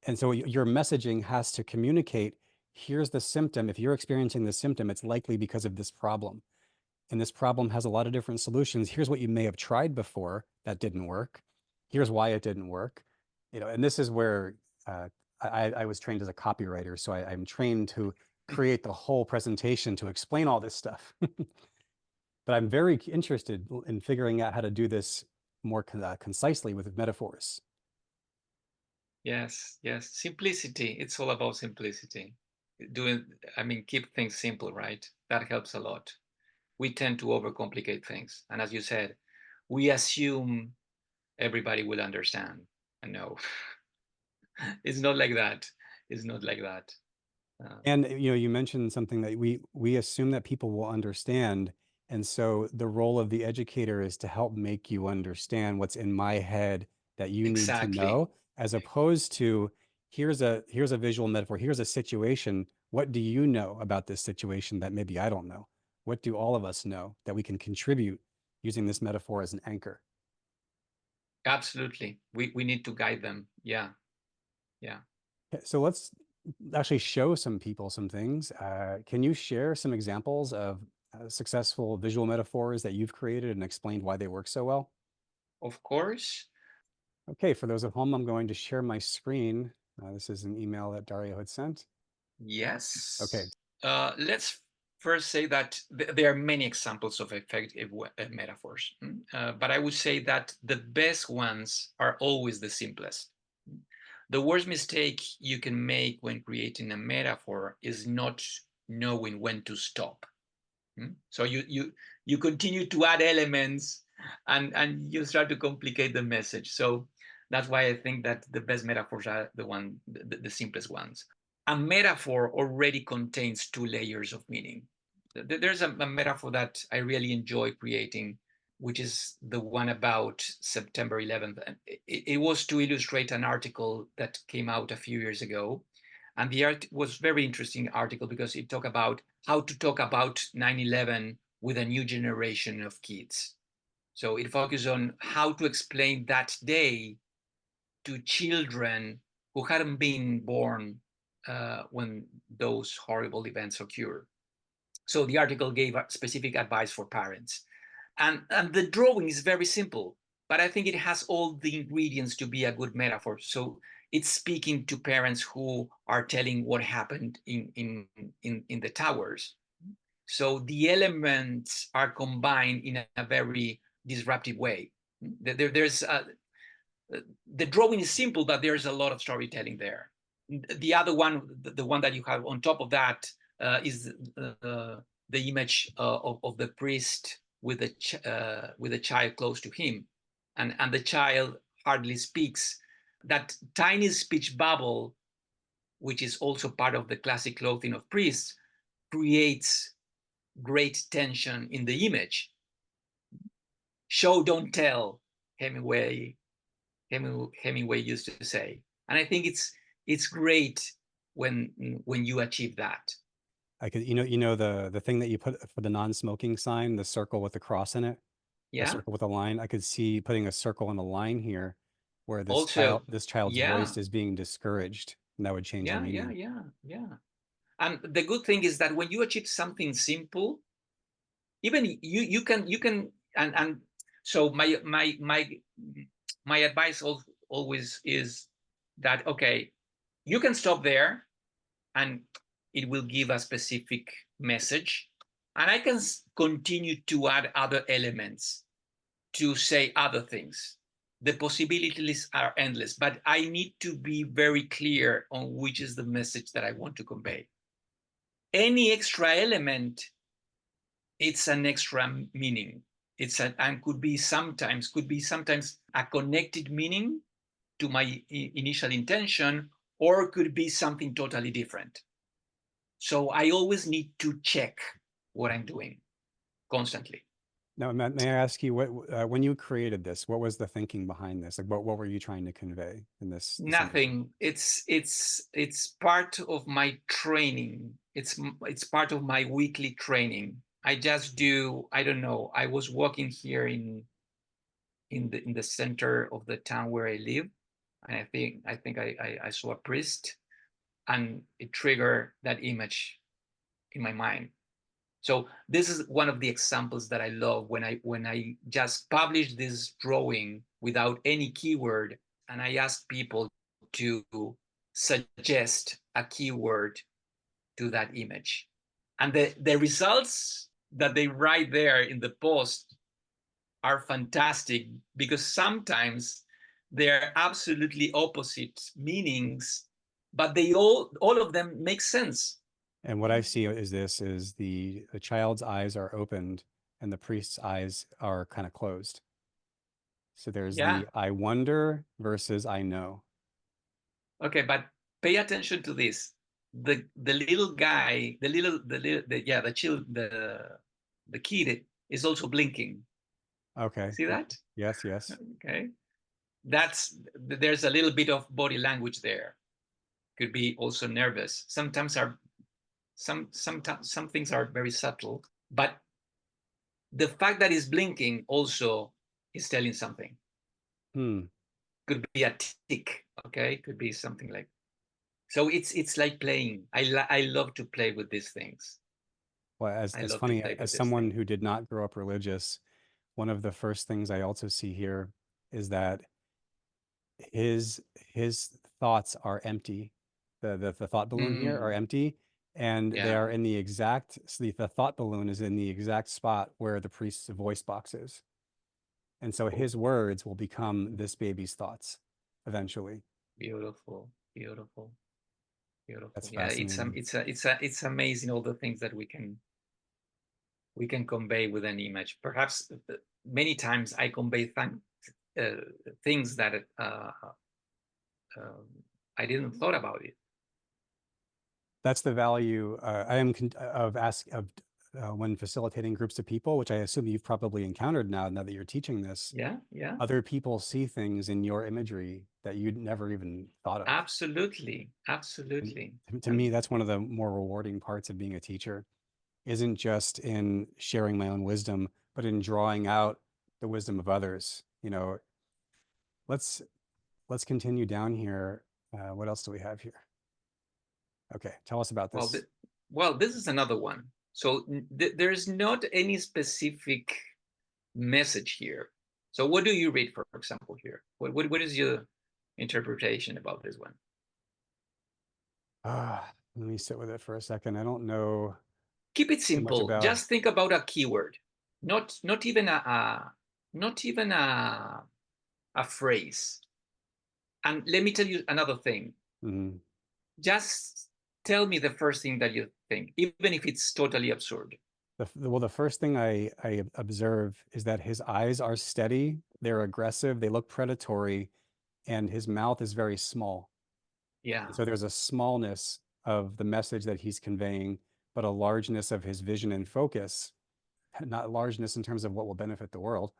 Speaker 1: And so your messaging has to communicate, here's the symptom. If you're experiencing this symptom, it's likely because of this problem. And this problem has a lot of different solutions. Here's what you may have tried before that didn't work. Here's why it didn't work. And this is where I was trained as a copywriter. So I'm trained to create the whole presentation to explain all this stuff. But I'm very interested in figuring out how to do this more concisely with metaphors.
Speaker 2: Yes. Yes. Simplicity. It's all about simplicity. Doing, I mean, keep things simple, right? That helps a lot. We tend to overcomplicate things. And as you said, we assume everybody will understand. And no, it's not like that. It's not like that. Uh,
Speaker 1: And you mentioned something that we assume that people will understand. And so the role of the educator is to help make you understand what's in my head that you need to
Speaker 2: exactly.
Speaker 1: know, as opposed to here's a visual metaphor, here's a situation. What do you know about this situation that maybe I don't know? What do all of us know that we can contribute using this metaphor as an anchor?
Speaker 2: Absolutely. We need to guide them. Yeah. Yeah.
Speaker 1: Okay, so let's actually show some people some things. Can you share some examples of successful visual metaphors that you've created and explained why they work so well?
Speaker 2: Of course.
Speaker 1: Okay, for those at home, I'm going to share my screen. This is an email that Dario had sent. Okay,
Speaker 2: Yes. Let's first say that there are many examples of effective metaphors, but I would say that the best ones are always the simplest. The worst mistake you can make when creating a metaphor is not knowing when to stop. So you continue to add elements and you start to complicate the message. So that's why I think that the best metaphors are the simplest ones. A metaphor already contains two layers of meaning. There's a metaphor that I really enjoy creating, which is the one about September 11th. It was to illustrate an article that came out a few years ago. And the art was very interesting article because it talked about how to talk about 9/11 with a new generation of kids. So it focused on how to explain that day to children who hadn't been born when those horrible events occurred. So the article gave specific advice for parents. And the drawing is very simple, but I think it has all the ingredients to be a good metaphor. So it's speaking to parents who are telling what happened in the towers. So the elements are combined in a very disruptive way. There's the drawing is simple, but there's a lot of storytelling there. The other one, the one that you have on top of that, is the image of the priest with a child close to him, and the child hardly speaks. That tiny speech bubble, which is also part of the classic clothing of priests, creates great tension in the image. Show, don't tell, Hemingway used to say, and I think it's great when you achieve that.
Speaker 1: I could, the thing that you put for the non-smoking sign, the circle with the cross in it, the
Speaker 2: Yeah.
Speaker 1: circle with a line. I could see putting a circle and a line here where
Speaker 2: Also,
Speaker 1: this child's
Speaker 2: yeah,
Speaker 1: voice is being discouraged, and that would change the
Speaker 2: yeah, yeah,
Speaker 1: meaning.
Speaker 2: yeah, yeah. And the good thing is that when you achieve something simple, even you can and so my advice always is that, okay, you can stop there and it will give a specific message, and I can continue to add other elements to say other things. The possibilities are endless, but I need to be very clear on which is the message that I want to convey. Any extra element, it's an extra meaning. And could be sometimes a connected meaning to my initial intention, or could be something totally different. So I always need to check what I'm doing constantly.
Speaker 1: Now, may I ask you when you created this, what was the thinking behind this? Like, what were you trying to convey in this image?
Speaker 2: Nothing. It's part of my training. It's part of my weekly training. I just do. I don't know. I was walking here in the center of the town where I live, and I think I saw a priest, and it triggered that image in my mind. So this is one of the examples that I love when I just publish this drawing without any keyword, and I ask people to suggest a keyword to that image. And the results that they write there in the post are fantastic, because sometimes they're absolutely opposite meanings, but they all of them make sense.
Speaker 1: And what I see is the child's eyes are opened and the priest's eyes are kind of closed. So there's
Speaker 2: Yeah.
Speaker 1: the I wonder versus I know.
Speaker 2: Okay, but pay attention to this. The little guy, the kid is also blinking.
Speaker 1: Okay.
Speaker 2: See that?
Speaker 1: Yes, yes.
Speaker 2: Okay. There's a little bit of body language there. Could be also nervous. Sometimes some things are very subtle, but the fact that he's blinking also is telling something.
Speaker 1: Hmm.
Speaker 2: Could be a tick, okay? Could be something like. So it's like playing. I love to play with these things.
Speaker 1: Well,
Speaker 2: I
Speaker 1: as
Speaker 2: love to
Speaker 1: funny
Speaker 2: play
Speaker 1: as
Speaker 2: with these
Speaker 1: someone
Speaker 2: things.
Speaker 1: who did not grow up religious, one of the first things I also see here is that his thoughts are empty. The thought balloon here are
Speaker 2: Mm,
Speaker 1: empty, And they
Speaker 2: Yeah.
Speaker 1: are in the exact, so the thought balloon is in the exact spot where the priest's voice box is. And so his words will become this baby's thoughts eventually.
Speaker 2: Beautiful, beautiful, beautiful.
Speaker 1: That's
Speaker 2: Yeah,
Speaker 1: fascinating.
Speaker 2: it's amazing all the things that we can convey with an image. Perhaps many times I convey things that I didn't thought about it.
Speaker 1: That's the value I am of when facilitating groups of people, which I assume you've probably encountered now that you're teaching this.
Speaker 2: Yeah, yeah,
Speaker 1: Other people see things in your imagery that you'd never even thought of.
Speaker 2: absolutely,
Speaker 1: And
Speaker 2: absolutely.
Speaker 1: to
Speaker 2: And
Speaker 1: me, that's one of the more rewarding parts of being a teacher, isn't just in sharing my own wisdom, but in drawing out the wisdom of others. You know, let's let's continue down here. What else do we have here? Okay, tell us about
Speaker 2: well,
Speaker 1: this.
Speaker 2: well, this is another one. So there's not any specific message here. So what do you read, for example, here? What is your interpretation about this one?
Speaker 1: Let me sit with it for a second. I don't know
Speaker 2: Keep it
Speaker 1: too much
Speaker 2: simple.
Speaker 1: about.
Speaker 2: Just think about a keyword, not even not even a phrase. And let me tell you another thing.
Speaker 1: Mhm.
Speaker 2: Just tell me the first thing that you think, even if it's totally absurd.
Speaker 1: Well, the first thing I observe is that his eyes are steady, they're aggressive, they look predatory, and his mouth is very small.
Speaker 2: Yeah,
Speaker 1: And so there's a smallness of the message that he's conveying, but a largeness of his vision and focus, not largeness in terms of what will benefit the world,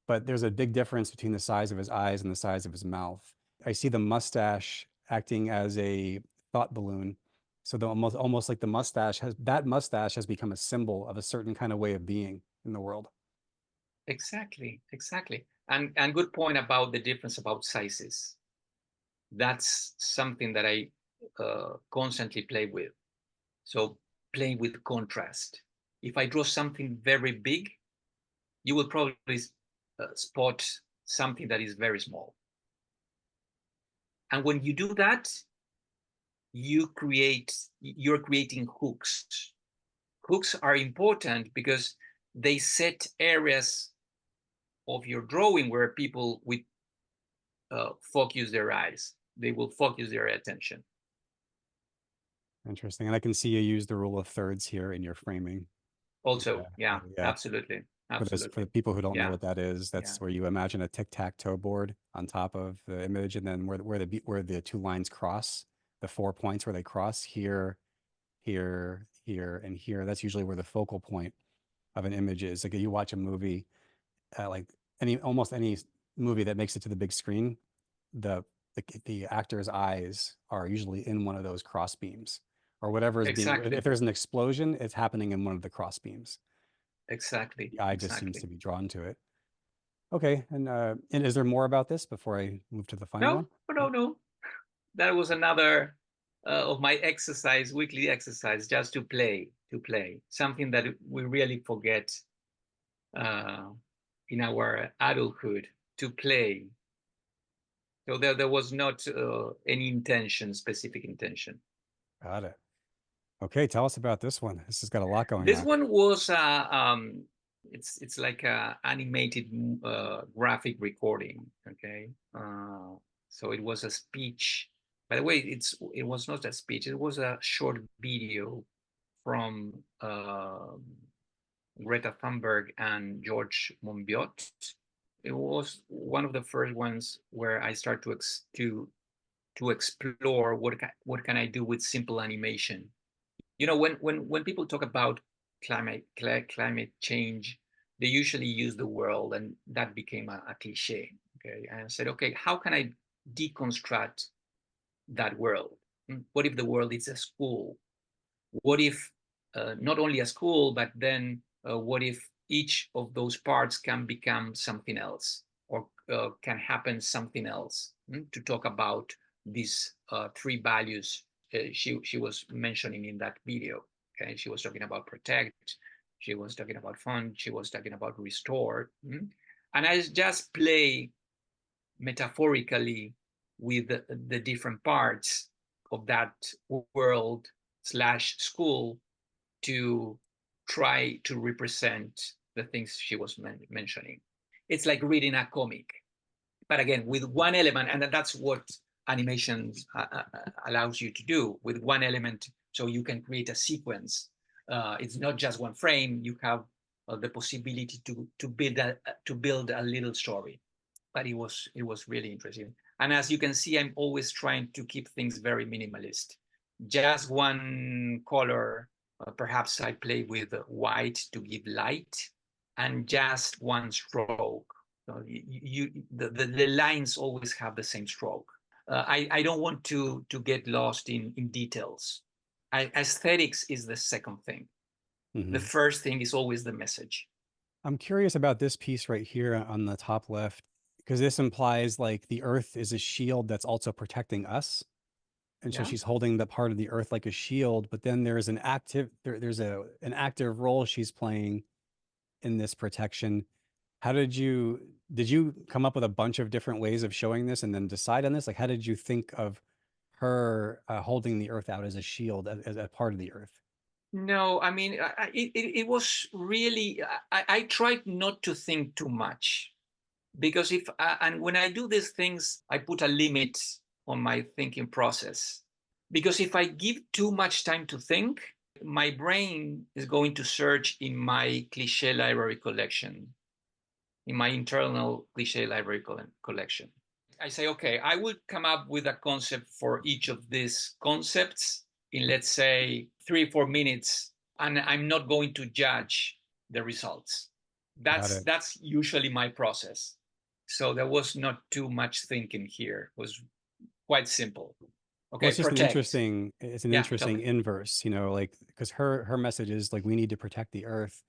Speaker 1: but there's a big difference between the size of his eyes and the size of his mouth. I see the mustache acting as a thought balloon. So the almost like the mustache has become a symbol of a certain kind of way of being in the world.
Speaker 2: exactly, exactly. And good point about the difference about sizes. That's something that I constantly play with. So playing with contrast. If I draw something very big, you will probably spot something that is very small. And when you do that, you're creating hooks. Hooks are important because they set areas of your drawing where people will focus their eyes. They will focus their attention.
Speaker 1: Interesting. And I can see you use the rule of thirds here in your framing.
Speaker 2: Also,
Speaker 1: Yeah,
Speaker 2: yeah,
Speaker 1: yeah.
Speaker 2: absolutely,
Speaker 1: For the
Speaker 2: absolutely.
Speaker 1: people who don't know
Speaker 2: Yeah,
Speaker 1: what that is,
Speaker 2: yeah,
Speaker 1: that's where you imagine a tic-tac-toe board on top of the image, and then where the two lines cross, the 4 points where they cross here, here, here, and here. That's usually where the focal point of an image is. Like you watch a movie, like almost any movie that makes it to the big screen, the actor's eyes are usually in one of those cross beams, or whatever is being. If
Speaker 2: exactly,
Speaker 1: there's an explosion, it's happening in one of the cross beams.
Speaker 2: exactly,
Speaker 1: The eye just seems
Speaker 2: exactly.
Speaker 1: to be drawn to it. Okay, and is there more about this before I move to the final
Speaker 2: No,
Speaker 1: one?
Speaker 2: no, no. That was another of my exercise, weekly exercise, just to play. Something that we really forget uh, in our adulthood, to play. So there was not any intention, specific intention.
Speaker 1: Got it. Okay, tell us about this one. This has got a lot going
Speaker 2: This
Speaker 1: on.
Speaker 2: one was it's like a animated graphic recording. Okay, so it was a speech. By the way, it was not a speech. It was a short video from Greta Thunberg and George Monbiot. It was one of the first ones where I start to explore what can I do with simple animation. You know, when people talk about climate change, they usually use the world, and that became a cliche. Okay, and I said, okay, how can I deconstruct that world? What if the world is a school? What if not only a school, but then what if each of those parts can become something else, or can happen something else? To talk about these three values she was mentioning in that video. Okay, she was talking about protect, she was talking about fund, she was talking about restore, and I just play metaphorically with the different parts of that world slash school to try to represent the things she was mentioning. It's like reading a comic, but again, with one element, and that's what animation allows you to do with one element. So you can create a sequence. It's not just one frame. You have the possibility to build a little story. But it was really interesting. And as you can see, I'm always trying to keep things very minimalist. Just one color. Perhaps I play with white to give light, and just one stroke. So the lines always have the same stroke. I don't want to get lost in details. Aesthetics is the second thing. The first thing is always the message.
Speaker 1: I'm curious about this piece right here on the top left, because this implies like the earth is a shield that's also protecting us. And so
Speaker 2: Yeah.
Speaker 1: she's holding the part of the earth like a shield, but then there's an an active role she's playing in this protection. How did you come up with a bunch of different ways of showing this and then decide on this? Like, how did you think of her holding the earth out as a shield, as a part of the earth?
Speaker 2: No, I mean, it was really, I tried not to think too much because and when I do these things, I put a limit on my thinking process. Because if I give too much time to think, my brain is going to search in my cliche library collection, in my internal cliche library collection. I say, okay, I will come up with a concept for each of these concepts in, let's say, 3 or 4 minutes, and I'm not going to judge the results.
Speaker 1: Got it.
Speaker 2: That's usually my process. So there was not too much thinking here. It was quite simple.
Speaker 1: Well,
Speaker 2: Okay,
Speaker 1: it's just
Speaker 2: protect.
Speaker 1: it's an
Speaker 2: Yeah, tell
Speaker 1: interesting
Speaker 2: me.
Speaker 1: inverse, like because her message is like we need to protect the earth,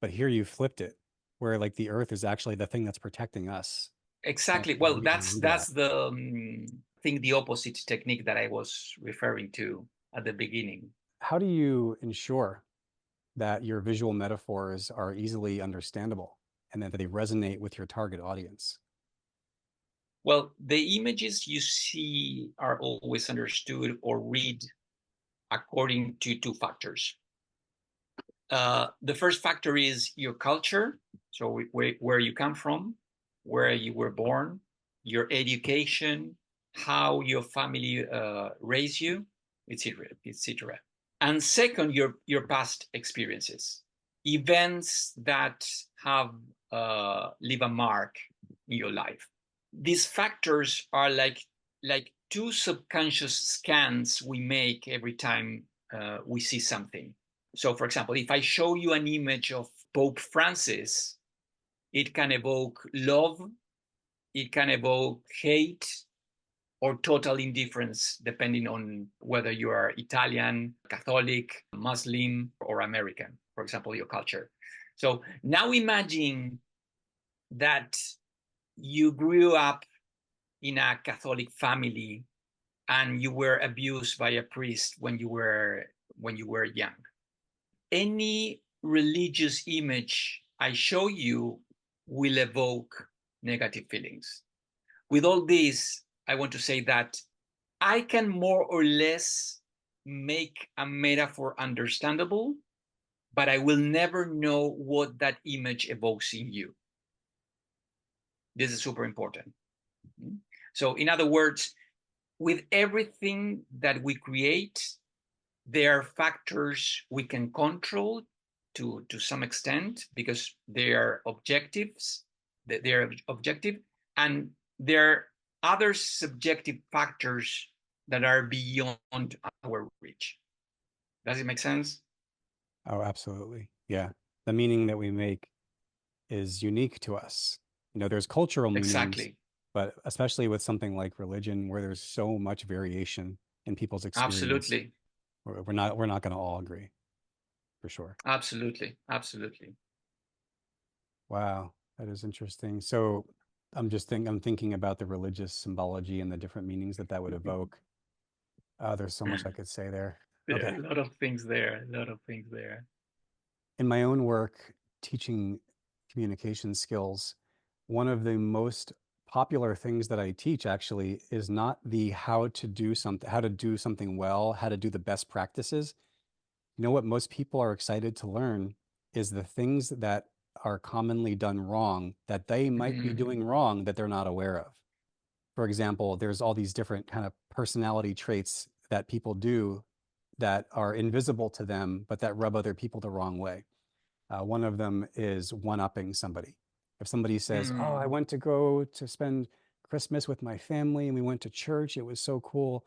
Speaker 1: but here you flipped it, where like the earth is actually the thing that's protecting us.
Speaker 2: Exactly.
Speaker 1: And
Speaker 2: Well,
Speaker 1: reading into
Speaker 2: that's
Speaker 1: that.
Speaker 2: the thing, the opposite technique that I was referring to at the beginning.
Speaker 1: How do you ensure that your visual metaphors are easily understandable and that they resonate with your target audience?
Speaker 2: Well, the images you see are always understood or read according to two factors. The first factor is your culture, so where you come from, where you were born, your education, how your family raised you, etc., etc. And second, your past experiences, events that have leave a mark in your life. These factors are like two subconscious scans we make every time we see something. So, for example, if I show you an image of Pope Francis, it can evoke love, it can evoke hate, or total indifference, depending on whether you are Italian, Catholic, Muslim, or American, for example, your culture. So now imagine that you grew up in a Catholic family and you were abused by a priest when you were young. Any religious image I show you will evoke negative feelings. With all this, I want to say that I can more or less make a metaphor understandable, but I will never know what that image evokes in you. This is super important. So, in other words, with everything that we create, there are factors we can control to some extent because they are objectives, they're objective, and there are other subjective factors that are beyond our reach. Does it make sense?
Speaker 1: Oh, absolutely. Yeah. The meaning that we make is unique to us. There's cultural meanings,
Speaker 2: Exactly.
Speaker 1: but especially with something like religion, where there's so much variation in people's experience,
Speaker 2: Absolutely.
Speaker 1: we're not going to all agree for sure.
Speaker 2: Absolutely. Absolutely.
Speaker 1: Wow, that is interesting. So I'm thinking about the religious symbology and the different meanings that would evoke. There's so much I could say there.
Speaker 2: Yeah,
Speaker 1: Okay.
Speaker 2: a lot of things there. A lot of things there.
Speaker 1: In my own work teaching communication skills, one of the most popular things that I teach actually is not the how to do something, how to do something well, how to do the best practices. You know what most people are excited to learn is the things that are commonly done wrong that they might be
Speaker 2: Mm,
Speaker 1: doing wrong that they're not aware of. For example, there's all these different kind of personality traits that people do that are invisible to them, but that rub other people the wrong way. One of them is one-upping somebody. If somebody says, "Oh, I
Speaker 2: mm,
Speaker 1: went to go to spend Christmas with my family and we went to church, it was so cool."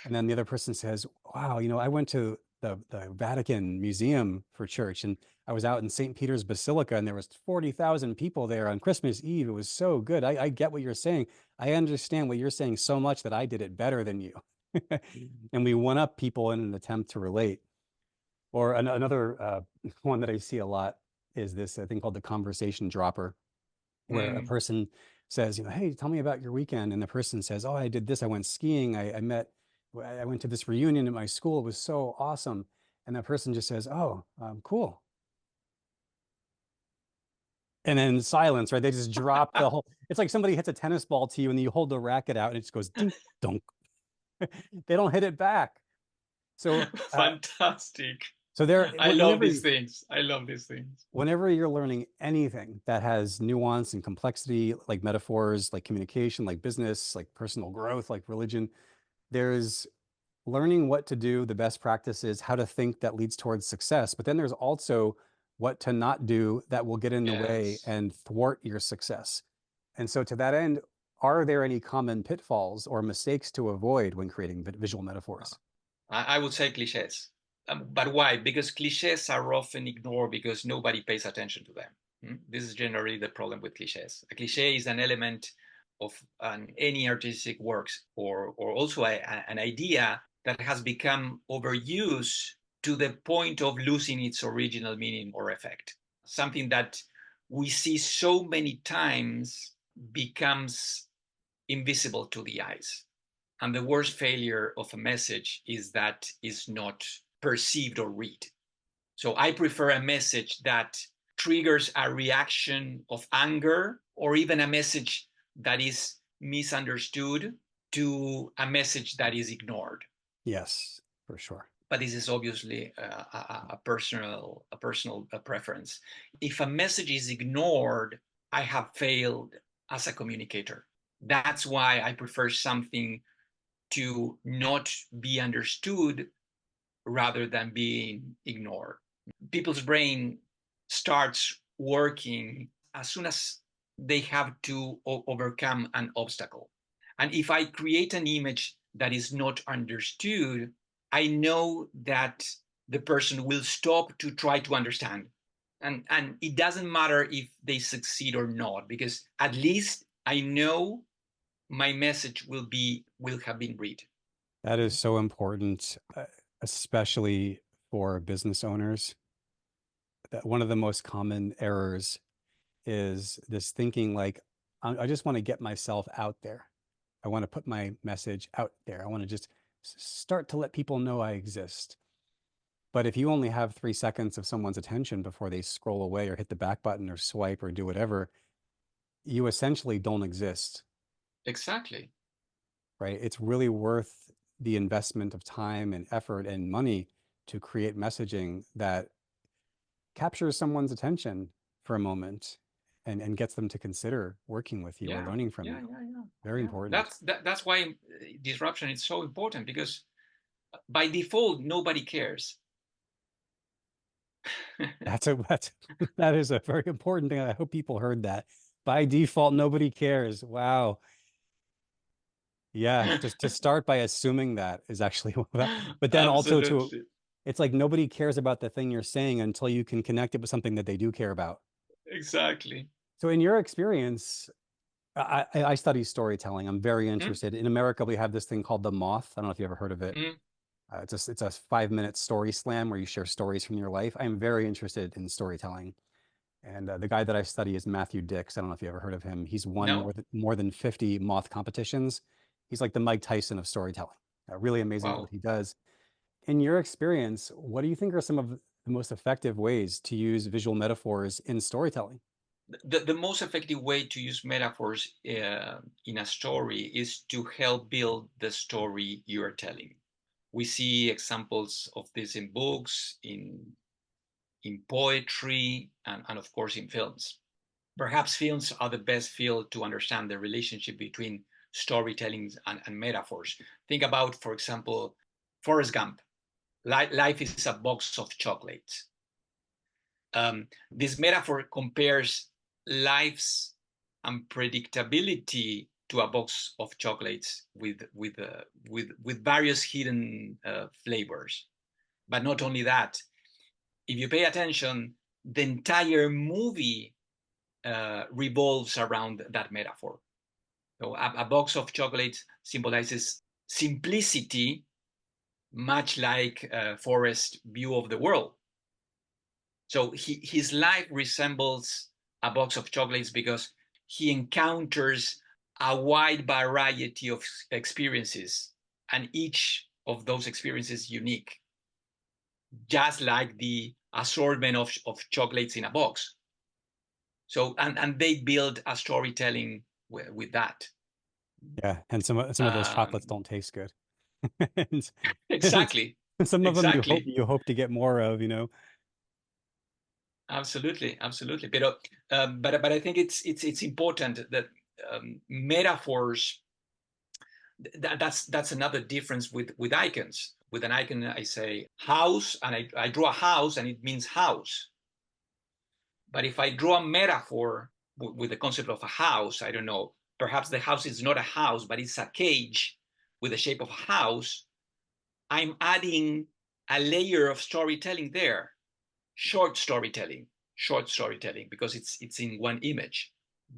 Speaker 1: And then the other person says, "Wow, I went to the Vatican Museum for church and I was out in St. Peter's Basilica and there was 40,000 people there on Christmas Eve. It was so good. I get what you're saying. I understand what you're saying so much that I did it better than you." And we one up people in an attempt to relate. Or another one that I see a lot is this thing called the conversation dropper, where a
Speaker 2: mm.
Speaker 1: person says, "Hey, tell me about your weekend." And the person says, "Oh, I did this. I went skiing. I went to this reunion at my school. It was so awesome." And that person just says, "Oh, cool." And then silence, right? They just drop the whole, it's like somebody hits a tennis ball to you and you hold the racket out and it just goes ding, dunk. They don't hit it back. So,
Speaker 2: Fantastic.
Speaker 1: so there,
Speaker 2: I love
Speaker 1: whenever
Speaker 2: these things. I love these things.
Speaker 1: whenever you're learning anything that has nuance and complexity, like metaphors, like communication, like business, like personal growth, like religion, there's learning what to do, the best practices, how to think that leads towards success. But then there's also what to not do that will get in the way
Speaker 2: Yes.
Speaker 1: and thwart your success. And so, to that end, are there any common pitfalls or mistakes to avoid when creating visual metaphors?
Speaker 2: I would say cliches. But why? Because cliches are often ignored because nobody pays attention to them. This is generally the problem with cliches. A cliche is an element of any artistic works, or also an idea that has become overused to the point of losing its original meaning or effect. Something that we see so many times becomes invisible to the eyes. And the worst failure of a message is that is not perceived or read. So I prefer a message that triggers a reaction of anger or even a message that is misunderstood to a message that is ignored.
Speaker 1: Yes, for sure.
Speaker 2: But this is obviously a personal preference. If a message is ignored, I have failed as a communicator. That's why I prefer something to not be understood rather than being ignored. People's brain starts working as soon as they have to overcome an obstacle. And if I create an image that is not understood, I know that the person will stop to try to understand. And it doesn't matter if they succeed or not, because at least I know my message will have been read.
Speaker 1: That is so important, especially for business owners. That one of the most common errors is this thinking like, I just want to get myself out there. I want to put my message out there. I want to just start to let people know I exist. But if you only have 3 seconds of someone's attention before they scroll away or hit the back button or swipe or do whatever, you essentially don't exist,
Speaker 2: Exactly.
Speaker 1: right? It's really worth the investment of time and effort and money to create messaging that captures someone's attention for a moment and gets them to consider working with you or
Speaker 2: Yeah,
Speaker 1: learning from
Speaker 2: yeah,
Speaker 1: you.
Speaker 2: yeah, yeah,
Speaker 1: Very
Speaker 2: yeah.
Speaker 1: important.
Speaker 2: That's why disruption is so important, because by default nobody cares.
Speaker 1: That's that is a very important thing. I hope people heard that. By default, nobody cares. Wow. Yeah, just to start by assuming that is actually but then also to,
Speaker 2: Absolutely.
Speaker 1: it's like nobody cares about the thing you're saying until you can connect it with something that they do care about.
Speaker 2: Exactly.
Speaker 1: So in your experience, I study storytelling. I'm very
Speaker 2: Mm,
Speaker 1: interested. In America, we have this thing called the Moth. I don't know if you ever heard of it.
Speaker 2: mm,
Speaker 1: It's a 5 minute story slam where you share stories from your life. I'm very interested in storytelling. And the guy that I study is Matthew Dix. I don't know if you ever heard of him. He's won
Speaker 2: no.
Speaker 1: more than 50 Moth competitions. He's like the Mike Tyson of storytelling. Really amazing at what
Speaker 2: Wow.
Speaker 1: he does. In your experience, what do you think are some of the most effective ways to use visual metaphors in storytelling?
Speaker 2: the most effective way to use metaphors in a story is to help build the story you are telling. We see examples of this in books, in poetry, and of course in films. Perhaps films are the best field to understand the relationship between storytelling and metaphors. Think about, for example, Forrest Gump. Life is a box of chocolates. This metaphor compares life's unpredictability to a box of chocolates with various hidden flavors. But not only that, if you pay attention, the entire movie revolves around that metaphor. So a box of chocolates symbolizes simplicity, much like Forrest's view of the world. So his life resembles a box of chocolates because he encounters a wide variety of experiences, and each of those experiences unique, just like the assortment of chocolates in a box. So and they build a storytelling with that.
Speaker 1: Yeah, and some of those chocolates don't taste good. And, and
Speaker 2: Exactly,
Speaker 1: some of them
Speaker 2: exactly.
Speaker 1: you hope to get more of, you know.
Speaker 2: Absolutely, absolutely. But I think it's important that metaphors. That's another difference with icons. With an icon, I say house, and I draw a house, and it means house. But if I draw a metaphor with the concept of a house, I don't know. Perhaps the house is not a house, but it's a cage with the shape of a house. I'm adding a layer of storytelling there, short storytelling, because it's in one image.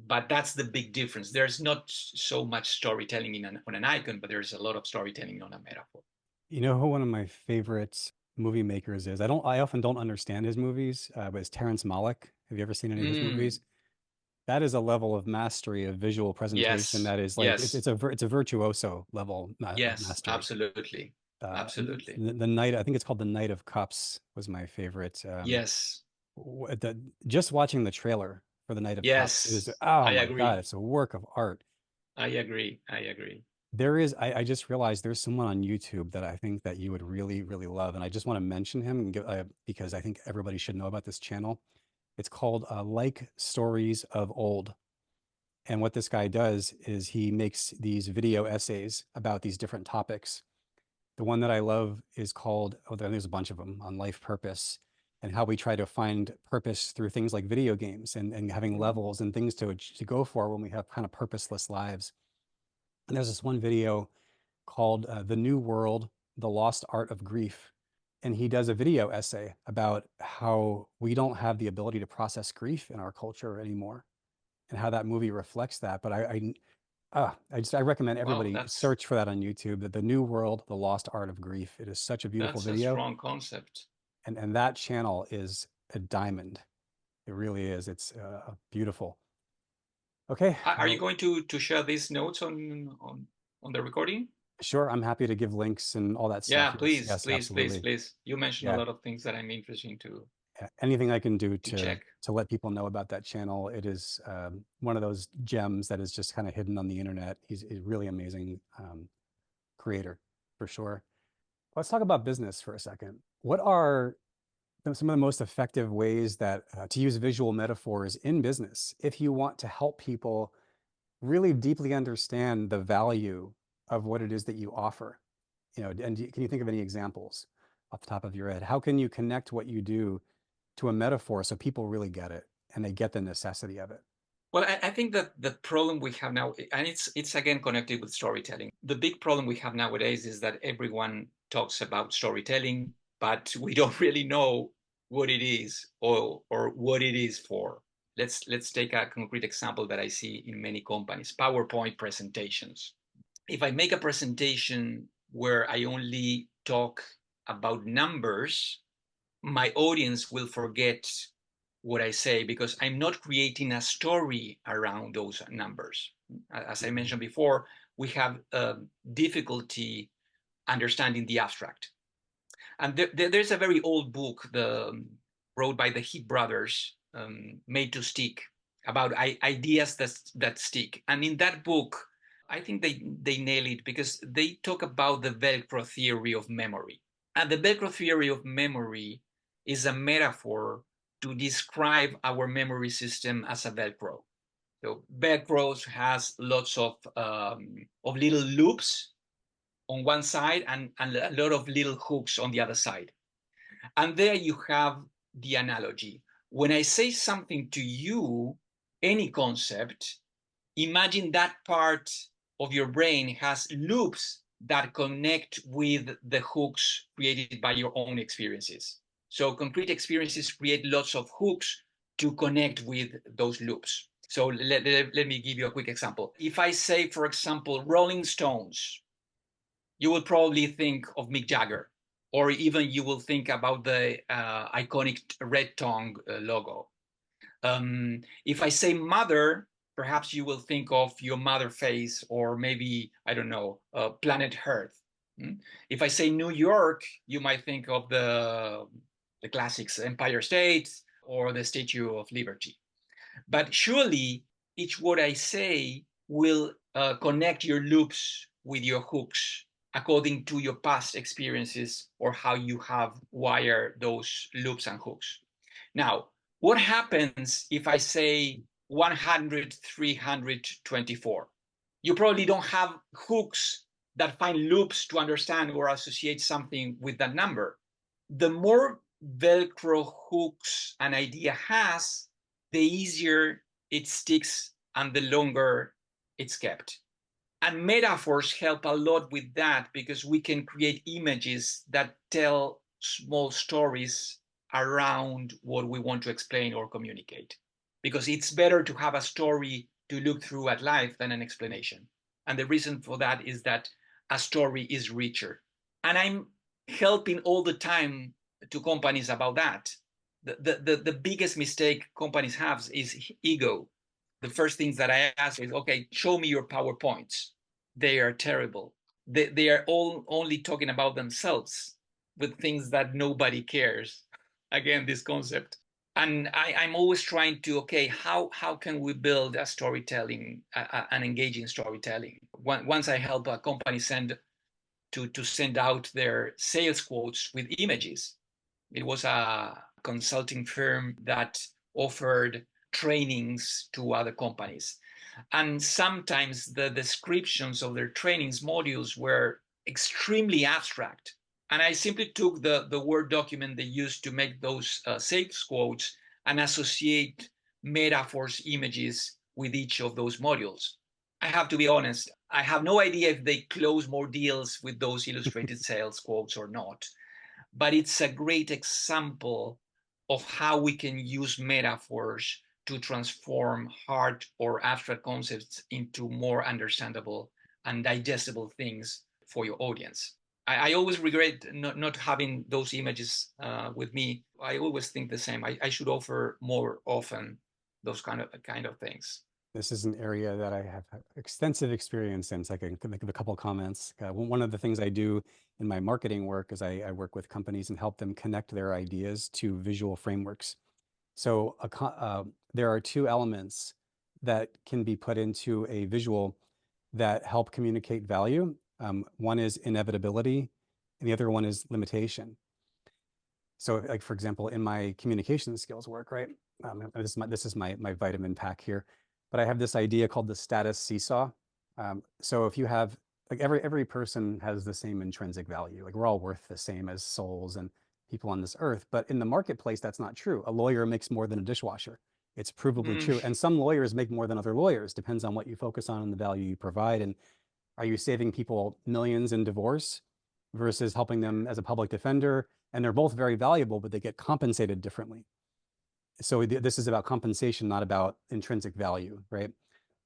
Speaker 2: But that's the big difference. There's not so much storytelling on an icon, but there's a lot of storytelling on a metaphor.
Speaker 1: You know who one of my favorite movie makers is? I often don't understand his movies, but it's Terrence Malick. Have you ever seen any of his
Speaker 2: Mm,
Speaker 1: movies? That is a level of mastery of visual presentation
Speaker 2: yes,
Speaker 1: that is like
Speaker 2: yes,
Speaker 1: it's a virtuoso level of
Speaker 2: yes,
Speaker 1: mastery.
Speaker 2: absolutely, absolutely.
Speaker 1: The Night, I think it's called The Night of Cups was my favorite.
Speaker 2: Yes,
Speaker 1: Just watching the trailer for The Night of Cups, it is,
Speaker 2: yes,
Speaker 1: oh
Speaker 2: I
Speaker 1: my God,
Speaker 2: agree.
Speaker 1: it's a work of art.
Speaker 2: I agree. I agree.
Speaker 1: I just realized there's someone on YouTube that I think that you would really, really love. And I just want to mention him because I think everybody should know about this channel. It's called Like Stories of Old. And what this guy does is he makes these video essays about these different topics. The one that I love is called, oh, there's a bunch of them on life purpose and how we try to find purpose through things like video games and having
Speaker 2: Mm.
Speaker 1: levels and things to go for when we have kind of purposeless lives. And there's this one video called The New World, The Lost Art of Grief. And he does a video essay about how we don't have the ability to process grief in our culture anymore and how that movie reflects that. But I recommend
Speaker 2: Wow,
Speaker 1: everybody search for that on YouTube, The New World, The Lost Art of Grief. It is such a beautiful
Speaker 2: that's a
Speaker 1: video.
Speaker 2: strong concept.
Speaker 1: And that channel is a diamond. It really is. It's beautiful. Okay.
Speaker 2: Are you going to share these notes on the recording?
Speaker 1: Sure. I'm happy to give links and all that
Speaker 2: Yeah,
Speaker 1: stuff. Yes.
Speaker 2: please,
Speaker 1: Yes,
Speaker 2: please, please,
Speaker 1: absolutely.
Speaker 2: please. You mentioned a
Speaker 1: Yeah.
Speaker 2: lot of things that I'm interested
Speaker 1: Anything I can do
Speaker 2: to check.
Speaker 1: to let people know about that channel. It is one of those gems that is just kind of hidden on the internet. He's a really amazing creator for sure. Let's talk about business for a second. What are some of the most effective ways that to use visual metaphors in business if you want to help people really deeply understand the value of what it is that you offer? You know, and can you think of any examples off the top of your head? How can you connect what you do to a metaphor so people really get it and they get the necessity of it?
Speaker 2: Well, I think that the problem we have now, and it's again connected with storytelling. The big problem we have nowadays is that everyone talks about storytelling, but we don't really know what it is or what it is for. Let's take a concrete example that I see in many companies: PowerPoint presentations. If I make a presentation where I only talk about numbers, my audience will forget what I say because I'm not creating a story around those numbers. As I
Speaker 1: Mhm.
Speaker 2: mentioned before, we have difficulty understanding the abstract. And there's a very old book wrote by the Heap brothers, Made to Stick. about ideas that stick. And in that book, I think they nail it because they talk about the Velcro theory of memory. And the Velcro theory of memory is a metaphor to describe our memory system as a Velcro. So Velcro has lots of little loops on one side and a lot of little hooks on the other side. And there you have the analogy. When I say something to you, any concept, imagine that part of your brain has loops that connect with the hooks created by your own experiences. So concrete experiences create lots of hooks to connect with those loops. So let me give you a quick example. If I say, for example, Rolling Stones, you will probably think of Mick Jagger, or even you will think about the iconic red tongue logo. If I say mother, perhaps you will think of your mother face, or maybe, I don't know, planet Earth. If I say New York, you might think of the classics, Empire State or the Statue of Liberty. But surely each word I say will connect your loops with your hooks according to your past experiences or how you have wired those loops and hooks. Now, what happens if I say 100, 324? You probably don't have hooks that find loops to understand or associate something with that number. The more Velcro hooks an idea has, the easier it sticks and the longer it's kept. And metaphors help a lot with that because we can create images that tell small stories around what we want to explain or communicate. Because it's better to have a story to look through at life than an explanation. And the reason for that is that a story is richer. And I'm helping all the time to companies about that. The biggest mistake companies have is ego. The first things that I ask is, okay, show me your PowerPoints. They are terrible. They are all only talking about themselves with things that nobody cares. Again, this concept. And I'm always trying to, okay, how can we build a storytelling, an engaging storytelling? Once I help a company send out their sales quotes with images. It was a consulting firm that offered trainings to other companies. And sometimes the descriptions of their trainings modules were extremely abstract. And I simply took the Word document they used to make those sales quotes and associate metaphors, images with each of those modules. I have to be honest, I have no idea if they close more deals with those illustrated sales quotes or not. But it's a great example of how we can use metaphors to transform hard or abstract concepts into more understandable and digestible things for your audience. I always regret not having those images with me. I always think the same. I should offer more often those kind of things.
Speaker 1: This is an area that I have extensive experience in, so I can make a couple of comments. One of the things I do in my marketing work is I work with companies and help them connect their ideas to visual frameworks. So there are two elements that can be put into a visual that help communicate value. One is inevitability, and the other one is limitation. So, like for example, in my communication skills work, right? This is my vitamin pack here, but I have this idea called the status seesaw. So if you have like every person has the same intrinsic value, like we're all worth the same as souls and people on this earth. But in the marketplace, that's not true. A lawyer makes more than a dishwasher. It's provably true. And some lawyers make more than other lawyers. Depends on what you focus on and the value you provide. And are you saving people millions in divorce versus helping them as a public defender? And they're both very valuable, but they get compensated differently. So this is about compensation, not about intrinsic value, right?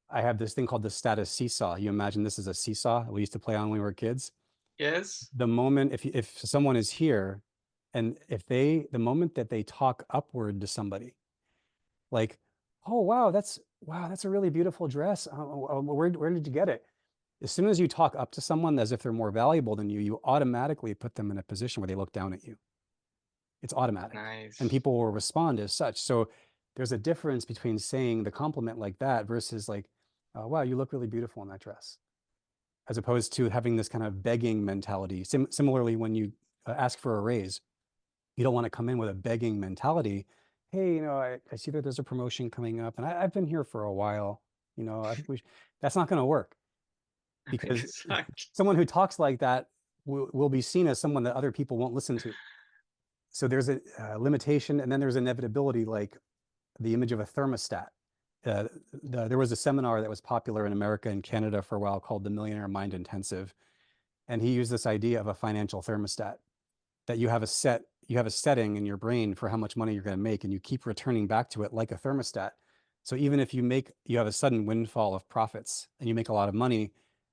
Speaker 1: I have this thing called the status seesaw. You imagine this is a seesaw we used to play on when we were kids.
Speaker 2: Yes.
Speaker 1: The moment if someone is here, and the moment that they talk upward to somebody, like, oh wow, that's a really beautiful dress. Where did you get it? As soon as you talk up to someone as if they're more valuable than you, you automatically put them in a position where they look down at you. It's automatic.
Speaker 2: Nice.
Speaker 1: And people will respond as such. So there's a difference between saying the compliment like that versus like, wow, you look really beautiful in that dress, as opposed to having this kind of begging mentality. Similarly, when you ask for a raise, you don't want to come in with a begging mentality. Hey, I see that there's a promotion coming up and I've been here for a while. I think that's not going to work, because
Speaker 2: Exactly.
Speaker 1: someone who talks like that will be seen as someone that other people won't listen to. So there's a limitation, and then there's inevitability, like the image of a thermostat. There was a seminar that was popular in America and Canada for a while called the Millionaire Mind Intensive. And he used this idea of a financial thermostat, that you have a setting in your brain for how much money you're going to make, and you keep returning back to it like a thermostat. So even if you have a sudden windfall of profits and you make a lot of money,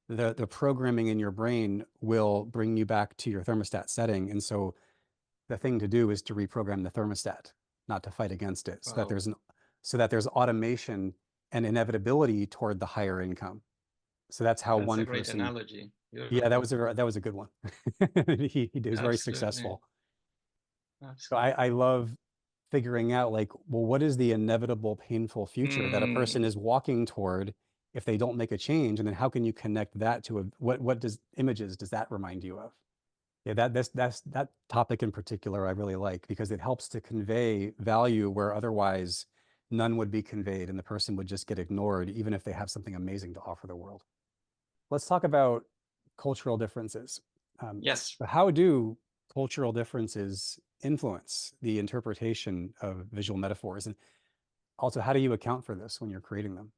Speaker 1: the programming in your brain will bring you back to your thermostat setting. And so the thing to do is to reprogram the thermostat, not to fight against it,
Speaker 2: Wow.
Speaker 1: so that there's automation and inevitability toward the higher income. So that's how
Speaker 2: That's a
Speaker 1: one
Speaker 2: great
Speaker 1: person.
Speaker 2: analogy.
Speaker 1: Yeah,
Speaker 2: Beautiful.
Speaker 1: that was a good one. He was very
Speaker 2: Absolutely.
Speaker 1: successful. So
Speaker 2: Absolutely.
Speaker 1: I love figuring out, like, well, what is the inevitable painful future that a person
Speaker 2: Mm,
Speaker 1: is walking toward if they don't make a change? And then how can you connect that to what does images does that remind you of? Yeah, that's that topic in particular I really like, because it helps to convey value where otherwise none would be conveyed and the person would just get ignored, even if they have something amazing to offer the world. Let's talk about cultural differences.
Speaker 2: yes.
Speaker 1: So how do cultural differences influence the interpretation of visual metaphors? And also, how do you account for this when you're creating them?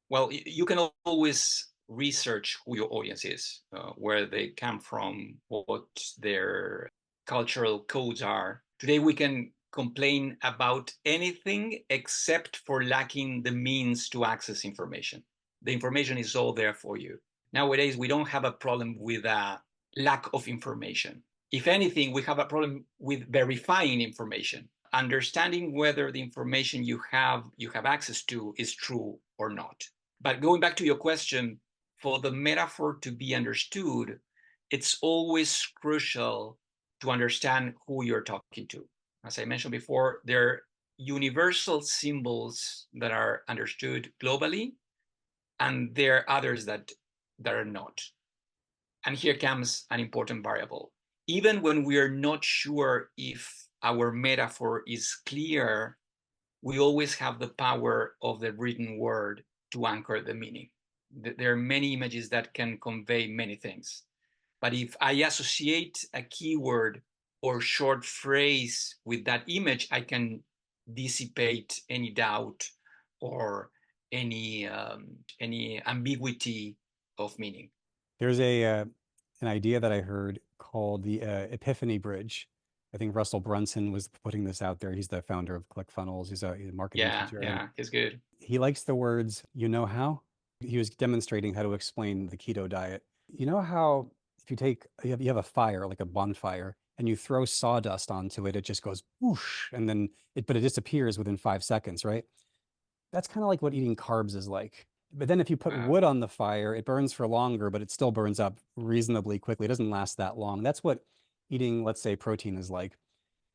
Speaker 2: Well, you can always research who your audience is, where they come from, what their cultural codes are. Today, we can complain about anything except for lacking the means to access information. The information is all there for you. Nowadays, we don't have a problem with a lack of information. If anything, we have a problem with verifying information, understanding whether the information you have access to is true or not. But going back to your question, for the metaphor to be understood, it's always crucial to understand who you're talking to. As I mentioned before, there are universal symbols that are understood globally, and there are others that are not. And here comes an important variable. Even when we are not sure if our metaphor is clear, we always have the power of the written word to anchor the meaning. There are many images that can convey many things. But if I associate a keyword or short phrase with that image, I can dissipate any doubt or any ambiguity of meaning.
Speaker 1: There's an idea that I heard called the Epiphany Bridge. I think Russell Brunson was putting this out there. He's the founder of ClickFunnels. He's a marketing
Speaker 2: Yeah,
Speaker 1: teacher, and
Speaker 2: yeah, it's good.
Speaker 1: he likes the words, you know how? He was demonstrating how to explain the keto diet. You know how if you have a fire, like a bonfire, and you throw sawdust onto it, it just goes whoosh, and then but it disappears within 5 seconds, right? That's kind of like what eating carbs is like. But then if you put
Speaker 2: Wow.
Speaker 1: wood on the fire, it burns for longer, but it still burns up reasonably quickly. It doesn't last that long. That's what eating, let's say, protein is like.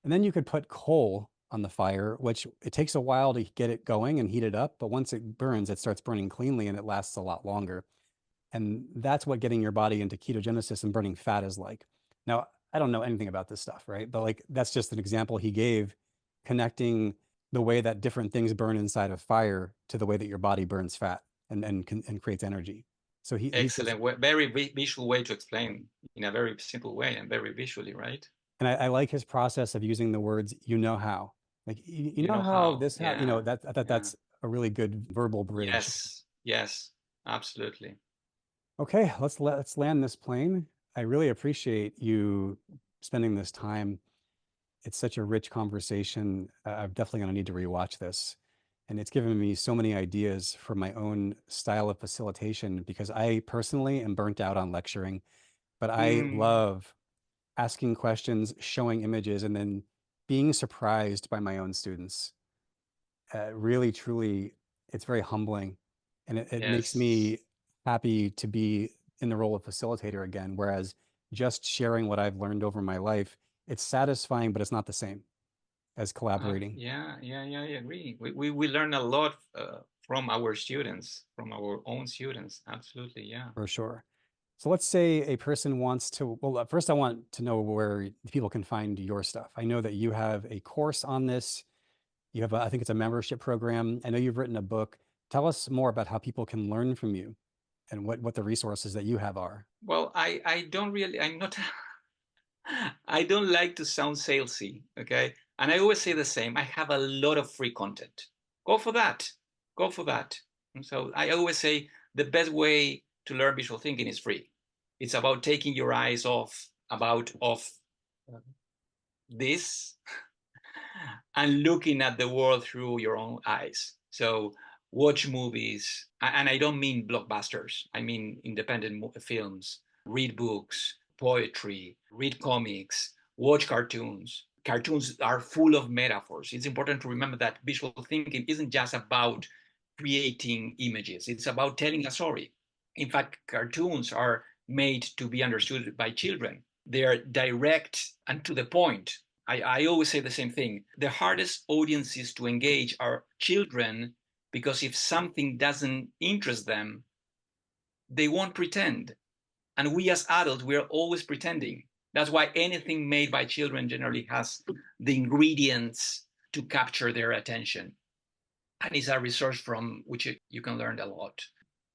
Speaker 1: And then you could put coal on the fire, which it takes a while to get it going and heat it up. But once it burns, it starts burning cleanly and it lasts a lot longer. And that's what getting your body into ketogenesis and burning fat is like. Now, I don't know anything about this stuff, right? But like that's just an example he gave, connecting the way that different things burn inside of fire to the way that your body burns fat and creates energy. So he says,
Speaker 2: Excellent. Very visual way to explain in a very simple way and very visually, right?
Speaker 1: and I like his process of using the words, you know how. Like you
Speaker 2: You
Speaker 1: know
Speaker 2: know
Speaker 1: how
Speaker 2: how.
Speaker 1: this how
Speaker 2: Yeah, yeah.
Speaker 1: that's a really good verbal bridge.
Speaker 2: Yes, yes, absolutely.
Speaker 1: Okay, let's land this plane. I really appreciate you spending this time. It's such a rich conversation. I'm definitely going to need to rewatch this. And it's given me so many ideas for my own style of facilitation, because I personally am burnt out on lecturing, but I
Speaker 2: Mm,
Speaker 1: love asking questions, showing images, and then being surprised by my own students. Really, truly, it's very humbling. And it makes
Speaker 2: yes.
Speaker 1: me happy to be in the role of facilitator again. Whereas just sharing what I've learned over my life, it's satisfying, but it's not the same. as collaborating.
Speaker 2: Yeah, I agree. We learn a lot from our students, from our own students. Absolutely, yeah.
Speaker 1: For sure. So let's say a person wants to, well, first I want to know where people can find your stuff. I know that you have a course on this. You have, I think it's a membership program. I know you've written a book. Tell us more about how people can learn from you and what the resources that you have are.
Speaker 2: Well, I don't really, I'm not, I don't like to sound salesy, okay? And I always say the same. I have a lot of free content. Go for that. Go for that. And so I always say the best way to learn visual thinking is free. It's about taking your eyes off this and looking at the world through your own eyes. So watch movies, and I don't mean blockbusters. I mean independent films, read books, poetry, read comics, watch cartoons. Cartoons are full of metaphors. It's important to remember that visual thinking isn't just about creating images. It's about telling a story. In fact, cartoons are made to be understood by children. They're direct and to the point. I always say the same thing. The hardest audiences to engage are children, because if something doesn't interest them, they won't pretend. And we as adults, we're always pretending. That's why anything made by children generally has the ingredients to capture their attention. And it's a resource from which you can learn a lot.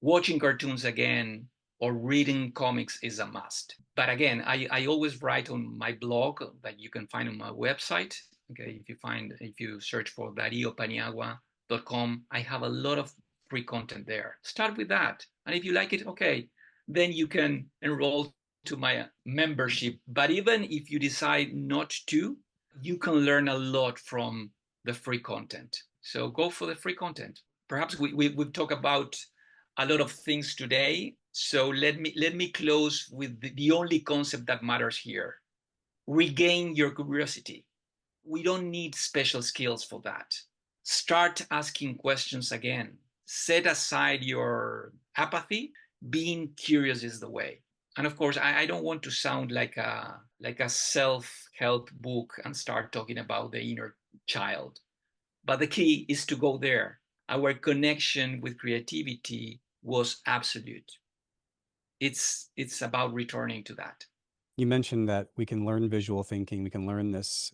Speaker 2: Watching cartoons again or reading comics is a must. But again, I always write on my blog that you can find on my website. Okay, if you search for dariopaniagua.com, I have a lot of free content there. Start with that. And if you like it, okay, then you can enroll to my membership. But even if you decide not to, you can learn a lot from the free content. So go for the free content. Perhaps we've talked about a lot of things today. So let me close with the only concept that matters here. Regain your curiosity. We don't need special skills for that. Start asking questions again. Set aside your apathy. Being curious is the way. And of course, I don't want to sound like a self-help book and start talking about the inner child. But the key is to go there. Our connection with creativity was absolute. It's about returning to that.
Speaker 1: You mentioned that we can learn visual thinking. We can learn this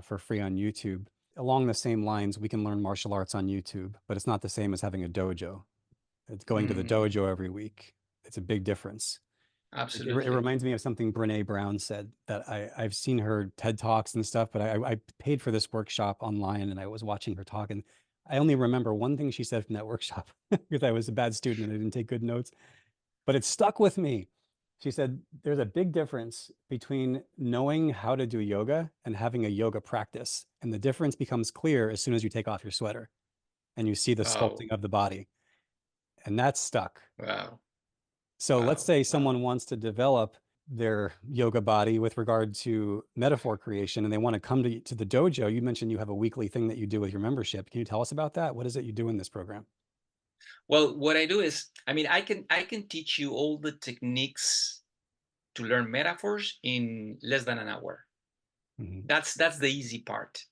Speaker 1: for free on YouTube. Along the same lines, we can learn martial arts on YouTube, but it's not the same as having a dojo. It's going to the dojo every week. It's a big difference. It
Speaker 2: Absolutely.
Speaker 1: reminds me of something Brene Brown said that I've seen her TED Talks and stuff, but I paid for this workshop online and I was watching her talk. And I only remember one thing she said from that workshop because I was a bad student and I didn't take good notes, but it stuck with me. She said, there's a big difference between knowing how to do yoga and having a yoga practice. And the difference becomes clear as soon as you take off your sweater and you see the
Speaker 2: Wow.
Speaker 1: sculpting of the body. And that's stuck.
Speaker 2: Wow.
Speaker 1: So let's
Speaker 2: Wow.
Speaker 1: say someone wants to develop their yoga body with regard to metaphor creation and they want to come to the dojo. You mentioned you have a weekly thing that you do with your membership. Can you tell us about that? What is it you do in this program?
Speaker 2: Well, what I do is, I mean, I can teach you all the techniques to learn metaphors in less than an hour.
Speaker 1: Mm-hmm.
Speaker 2: That's the easy part.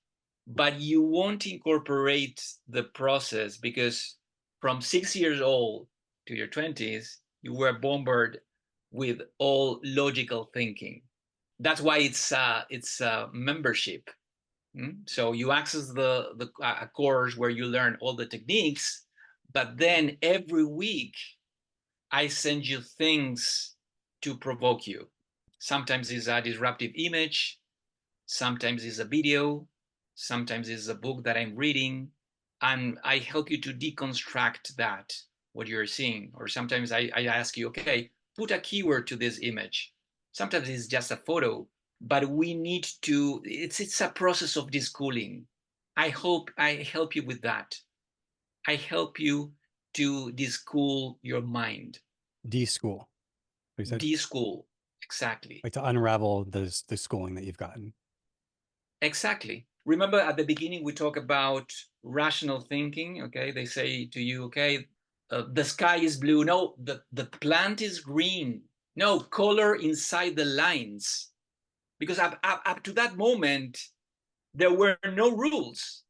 Speaker 2: But you won't incorporate the process because from 6 years old to your 20s, you were bombarded with all logical thinking. That's why it's a membership. So you access the a course where you learn all the techniques, but then every week I send you things to provoke you. Sometimes it's a disruptive image, sometimes it's a video, sometimes it's a book that I'm reading, and I help you to deconstruct that, what you're seeing. Or sometimes I ask you, okay, put a keyword to this image. Sometimes it's just a photo, but we need to, it's a process of deschooling. I hope I help you with that. I help you to deschool your mind.
Speaker 1: D-school. You said
Speaker 2: Deschool, exactly.
Speaker 1: like to unravel the schooling that you've gotten.
Speaker 2: Exactly. Remember at the beginning we talk about rational thinking, okay? They say to you, okay, the sky is blue. No, the plant is green. No, color inside the lines. Because up to that moment, There were no rules.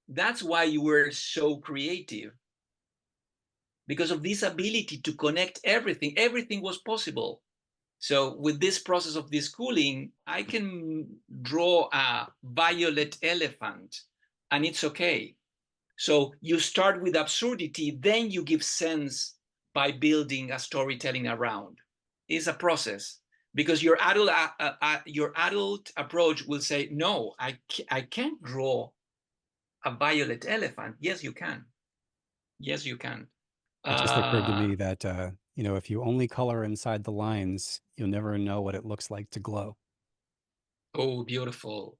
Speaker 2: That's why you were so creative, because of this ability to connect everything. Everything was possible. So with this process of Deschooling, I can draw a violet elephant and it's okay. So you start with absurdity, then you give sense by building a storytelling around. It's a process, because your adult approach will say, no, I can't draw a violet elephant. Yes, you can. Yes, you can.
Speaker 1: It just occurred to
Speaker 2: Uh,
Speaker 1: me that, if you only color inside the lines, you'll never know what it looks like to glow.
Speaker 2: oh, beautiful.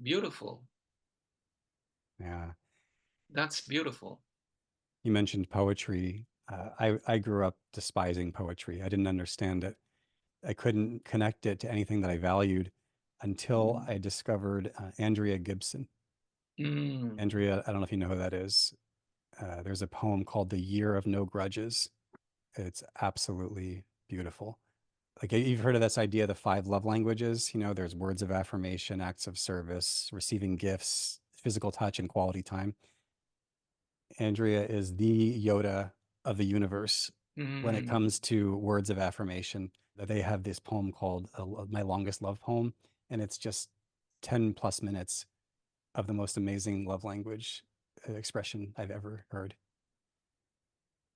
Speaker 2: Beautiful.
Speaker 1: Yeah.
Speaker 2: That's beautiful.
Speaker 1: You mentioned poetry. I grew up despising poetry. I didn't understand it. I couldn't connect it to anything that I valued until
Speaker 2: Mm.
Speaker 1: I discovered Andrea Gibson.
Speaker 2: Mm.
Speaker 1: Andrea, I don't know if you know who that is. There's a poem called The Year of No Grudges. It's absolutely beautiful. Like you've heard of this idea, the five love languages. There's words of affirmation, acts of service, receiving gifts, physical touch, and quality time. Andrea is the Yoda of the universe when it
Speaker 2: Mm.
Speaker 1: comes to words of affirmation. They have this poem called My Longest Love Poem, and it's just 10 plus minutes of the most amazing love language expression I've ever heard.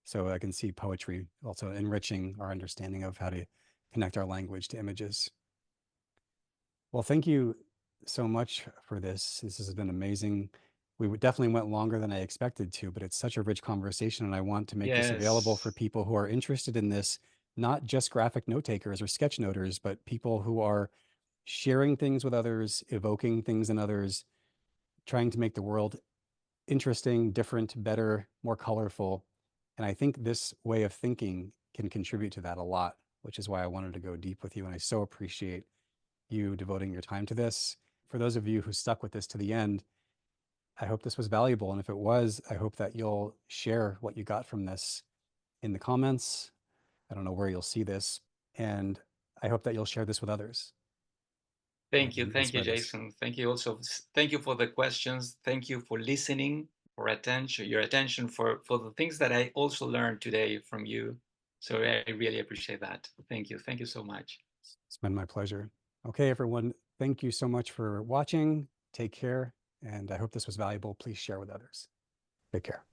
Speaker 1: So I can see poetry also enriching our understanding of how to connect our language to images. Well, thank you so much for this. This has been amazing. We definitely went longer than I expected to, but it's such a rich conversation, and I want to make this available for
Speaker 2: Yes.
Speaker 1: people who are interested in this, not just graphic note takers or sketch noters, but people who are sharing things with others, evoking things in others, trying to make the world interesting, different, better, more colorful. And I think this way of thinking can contribute to that a lot, which is why I wanted to go deep with you. And I so appreciate you devoting your time to this. For those of you who stuck with this to the end, I hope this was valuable. And if it was, I hope that you'll share what you got from this in the comments. I don't know where you'll see this. And I hope that you'll share this with others and
Speaker 2: Thank you,
Speaker 1: spread this.
Speaker 2: Jason. Thank you also. Thank you for the questions. Thank you for listening, for attention, your attention, for the things that I also learned today from you. So I really appreciate that. Thank you. Thank you so much.
Speaker 1: It's been my pleasure. Okay, everyone. Thank you so much for watching. Take care. And I hope this was valuable. Please share with others. Take care.